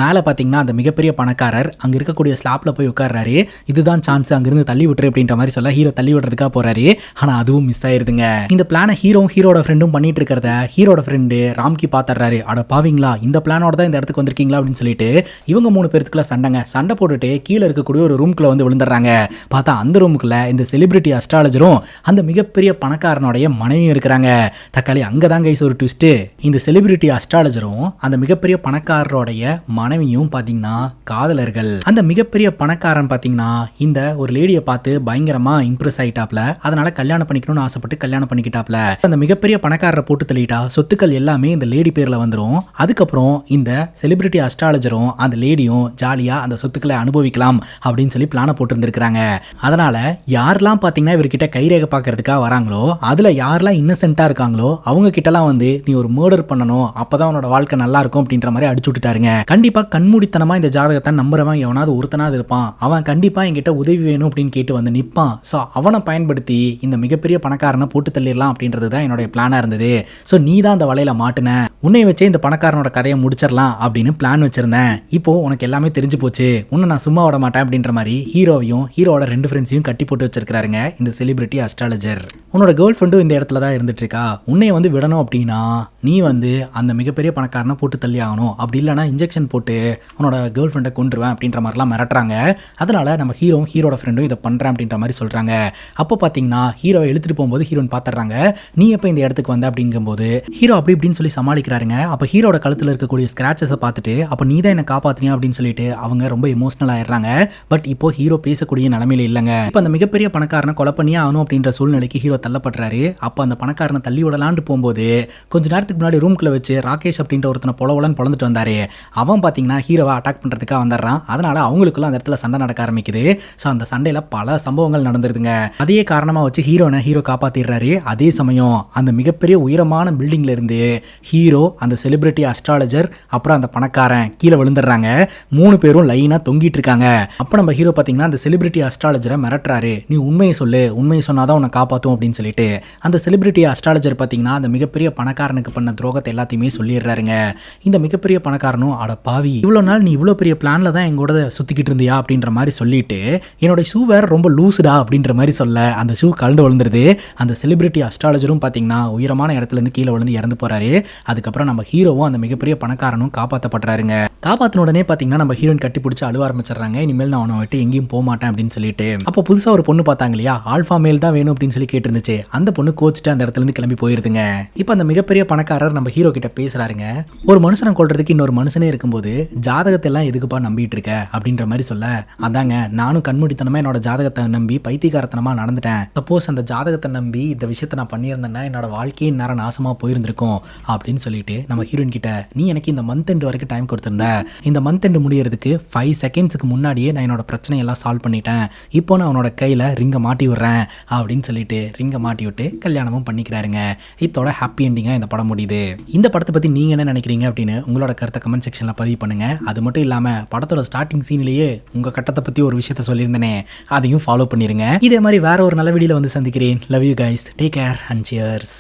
மேல பாத்தீங்கன்னா அந்த மிகப்பெரிய பணக்காரர் அங்க இருக்கக்கூடிய ஸ்லாப்ல போய் உட்கார்றாரு. இதுதான் சான்ஸ், அங்கிருந்து தள்ளி விட்டுரு அப்படின்ற மாதிரி சொல்ல ஹீரோ தள்ளி விடுறதுக்காக போறாரு. ஆனா அதுவும் மிஸ் ஆயிருதுங்க. இந்த பிளானை ஹீரோட ஃப்ரெண்டும் பண்ணிட்டு இருக்கிறத ஹீரோட ஃப்ரெண்டு ராம்கி பாத்துறாரு. அட பாவீங்களா, இந்த பிளானோட தான் இந்த இடத்துக்கு வந்திருக்கீங்களா அப்படின்னு சொல்லிட்டு இவங்க 3 பேருக்குள்ள சண்டை போட்டுட்டு கீழே இருக்கக்கூடிய ஒரு ரூம்குள்ள வந்து விழுந்துடுறாங்க. பார்த்தா அந்த ரூமுக்குள்ள இந்த செலிபிரிட்டி அஸ்ட்ராலஜரும் அந்த மிகப்பெரிய பணக்காரனுடைய மனைவியும் இருக்கிறாங்க. தக்காளி அங்கதான் கைஸ் ஒரு ட்விஸ்ட். இந்த செலிபிரிட்டி அஸ்ட்ராலஜரும் அந்த மிகப்பெரிய பணக்காரருடைய மனைவியும் பாத்தீங்கன்னா காதலர்கள். அந்த மிகப்பெரிய பணக்காரன் பாத்தீங்கன்னா இந்த ஒரு லேடியை பார்த்து பயங்கரமா இம்ப்ரெஸ் ஆயிட்டாப்ல. அதனால கல்யாணம் பண்ணிக்கணும்னு ஆசைப்பட்டு கல்யாணம் பண்ணிக்கிட்டாப்ல. அந்த மிகப்பெரிய பணக்காரரை போட்டு தள்ளிட்டா சொத்துக்கள் எல்லாமே இந்த லேடி பேர்ல வந்துடும். அதுக்கப்புறம் இந்த செலிபிரிட்டி அஸ்ட்ராலஜரும் அந்த லேடியும் ஜாலியா அந்த சொத்துக்களை அனுபவிக்கலாம் அப்படின்னு சொல்லி பிளான போட்டு இருந்திருக்காங்க. அதனால யாரெல்லாம் பாத்தீங்கன்னா இவர்கிட்ட கைரேகை பார்க்கறதுக்காக வராங்களோ, அதுல யாரெல்லாம் இன்னசென்ட்டா இருக்காங்களோ அவங்க கிட்டலாம் வந்து நீ ஒரு மர்டர் பண்ணணும், அப்பதான் உன்னோட வாழ்க்கை நல்லா இருக்கும் அப்படின்ற மாதிரி அடிச்சு விட்டுட்டாருங்க. கண்டிப்பா கண்மூடித்தனமா இந்த ஜாதகத்தை நம்புறவன் எவனாவது ஒருத்தனாவது இருப்பான். அவன் கண்டிப்பா என்கிட்ட உதவி வேணும் அப்படின்னு கேட்டு வந்து நிற்பான். ஸோ அவனை பயன்படுத்தி இந்த மிகப்பெரிய பணக்காரனை போட்டு தள்ளிடலாம் அப்படின்றது தான் என்னுடைய பிளானா இருந்தது. ஸோ நீ தான் அந்த வலையில மாட்டின, உன்னை வச்சே இந்த பணக்காரனோட கதையை முடிச்சிடலாம் அப்படின்னு பிளான் வச்சிருந்தேன். இப்போ உனக்கு எல்லாமே தெரிஞ்சு போச்சு, உன்னை நான் சும்மா விட மாட்டேன் அப்படின்ற மாதிரி ஹீரோவையும் ஹீரோட 2 ஃப்ரெண்ட்ஸையும் கட்டி போட்டு வச்சிருக்காருங்க இந்த செலிபிரிட்டி அஸ்ட்ராலஜர். உன்னோட கேர்ள் ஃப்ரெண்டும் இந்த இடத்துல தான் இருந்துட்டு இருக்கா, உன்னைய வந்து விடணும் அப்படின்னா நீ வந்து அந்த மிகப்பெரிய பணக்காரனை போட்டு தள்ளி ஆகணும், அப்படி இல்லைனா இன்ஜெக்ஷன் போட்டு உன்னோட கேர்ள் ஃப்ரெண்டை கொண்டுருவேன் அப்படின்ற மாதிரிலாம் மிரட்டுறாங்க. அதனால நம்ம ஹீரோட ஃப்ரெண்டும் இதை பண்றேன் அப்படின்ற மாதிரி சொல்றாங்க. அப்போ பாத்தீங்கன்னா ஹீரோவை இழுத்துட்டு போகும்போது ஹீரோன் பாத்துறாங்க. நீ எப்போ இந்த இடத்துக்கு வந்த அப்படிங்கும்போது ஹீரோ அப்படி இப்படின்னு சொல்லி சமாளிக்கிறாருங்க. அப்போ ஹீரோட கழுத்துல இருக்கக்கூடிய ஸ்கிராச்சஸை பார்த்துட்டு அப்போ நீ தான் என்ன காப்பாத்தினியா அப்படின்னு சொல்லிட்டு அவங்க ரொம்ப எமோஷனல் ஆயிடுறாங்க. பட் இப்போ ஹீரோ பேசக்கூடிய நிலைமையில இல்லைங்க. இப்போ அந்த மிகப்பெரிய பணக்காரனை கொலை பண்ணியே ஆகணும் அப்படின்ற சூழ்நிலைக்கு ஹீரோ தள்ளப்படுறாரு. அப்போ அந்த பணக்காரனை தள்ளி விடலான்னு போகும்போது கொஞ்ச நேரத்துக்கு முன்னாடி ரூம்குள்ள வச்சு ராகேஷ் அப்படின்ற ஒருத்தனை பொலவலன்னு பொழந்துட்டு வந்தாரு. அவன் பாத்தீங்கன்னா ஹீரோவை அட்டாக் பண்றதுக்காக வந்துடுறான். அதனால அவங்களுக்குள்ள அந்த இடத்துல சண்டை நடக்க ஆரம்பிக்குது. ஸோ அந்த சண்டையில பல சம்பவங்கள் நடந்துருதுங்க. அதையே காரணமா வச்சு ஹீரோ காப்பாத்திடுறாரு. அதே சமயம் அந்த மிகப்பெரிய உயரமான பில்டிங்ல இருந்து ஹீரோ, அந்த செலிபிரிட்டி அஸ்ட்ராலஜர், அப்புறம் அந்த பணக்காரன் கீழே விழுந்துடுறாங்க. 3 பேரும் லைனா தொங்கிட்டு இருக்காங்க. அப்ப நம்ம ஹீரோ பாத்தீங்கன்னா அந்த செலிபிரிட்டி அஸ்ட்ராலஜரை மிரட்டுறாரு. நீ உண்மையை சொல்லு, உண்மையை சொன்னாதான் உன்னை காப்பாத்தும் அப்படின்னு சொல்லிட்டு அந்த செலிபிரிட்டி அஸ்ட்ராலஜர் பாத்தீங்கன்னா அந்த மிகப்பெரிய பணக்காரனுக்கு பண்ண துரோகத்தை எல்லாத்தையுமே சொல்லிடுறாருங்க. இந்த மிகப்பெரிய பணக்காரனும் அட பாவி, இவ்வளவு நாள் நீ இவ்வளவு பெரிய பிளான்ல தான் எங்கூட சுத்திக்கிட்டு இருந்தியா அப்படின்ற மாதிரி சொல்லிட்டு என்னோட ஷூ வேற ரொம்ப லூசுடா அப்படின்ற மாதிரி சொல்ல அந்த ஷூ கலந்து விழுந்துருது. அந்த செலிபிரிட்டி அஸ்ட்ராலஜரும் பாத்தீங்கன்னா உயரமான இடத்துல இருந்து கீழே விழுந்து இறந்து போறாரு. அதுக்கப்புறம் நம்ம ஹீரோவும் அந்த மிகப்பெரிய பணக்காரனும் காப்பாற்றப்படுறாருங்க. காப்பாத்தின உடனே பாத்தீங்கன்னா நம்ம ஹீரோயின் கட்டி பிடிச்சி அழுவ ஆரம்பிச்சிடுறாங்க. இனிமேல் நான் அவனை விட்டு எங்கேயும் போக மாட்டேன் அப்படின்னு சொல்லிட்டு. அப்போ புதுசா ஒரு பொண்ணு பார்த்தாங்க இல்லையா, ஆல்ஃபா மேல் தான் வேணும் அப்படின்னு சொல்லி கேட்டிருந்துச்சு. அந்த பொண்ணு கோச்சிட்டு அந்த இடத்துல இருந்து கிளம்பி போயிருதுங்க. இப்போ அந்த மிகப்பெரிய பணக்கார பணக்காரர் நம்ம ஹீரோ கிட்ட பேசுறாருங்க. ஒரு மனுஷனை கொல்றதுக்கு இன்னொரு மனுஷனே இருக்கும்போது ஜாதகத்தை எல்லாம் எதுக்குப்பா நம்பிட்டு இருக்க அப்படின்ற மாதிரி சொல்ல, அதாங்க நானும் கண்மூடித்தனமா என்னோட ஜாதகத்தை நம்பி பைத்தியக்காரத்தனமா நடந்துட்டேன். சப்போஸ் அந்த ஜாதகத்தை நம்பி இந்த விஷயத்தை நான் பண்ணியிருந்தேன்னா என்னோட வாழ்க்கையே நேரம் நாசமா போயிருந்திருக்கும் அப்படின்னு சொல்லிட்டு நம்ம ஹீரோயின் கிட்ட, நீ எனக்கு இந்த மந்த் எண்ட் வரைக்கும் டைம் கொடுத்திருந்த, இந்த மந்த் எண்ட் முடியறதுக்கு 5 செகண்ட்ஸுக்கு முன்னாடியே நான் என்னோட பிரச்சனையெல்லாம் சால்வ் பண்ணிட்டேன், இப்போ நான் அவனோட கையில ரிங்கை மாட்டி விடுறேன் அப்படின்னு சொல்லிட்டு ரிங்கை மாட்டி விட்டு கல்யாணமும் பண்ணிக்கிறாருங்க. இதோட ஹாப்பி எண்டிங்கா இந்த படம் முடியுது. இந்த படத்தை பத்தி நீங்க என்ன நினைக்கிறீங்க அப்படின்னு உங்களோட கருத்தை கமெண்ட் செக்ஷன்ல பதிவு பண்ணுங்க. அது மட்டும் இல்லாம படத்தோட ஸ்டார்டிங் சீன்லயே உங்க கட்டத்தை பத்தி ஒரு விஷயத்த சொல்லியிருந்தேனே, அதையும் ஃபாலோ பண்ணிருங்க. இதே மாதிரி வேற ஒரு நல்ல வீடியோல வந்து சந்திக்கிறேன். Love you guys, take care and cheers.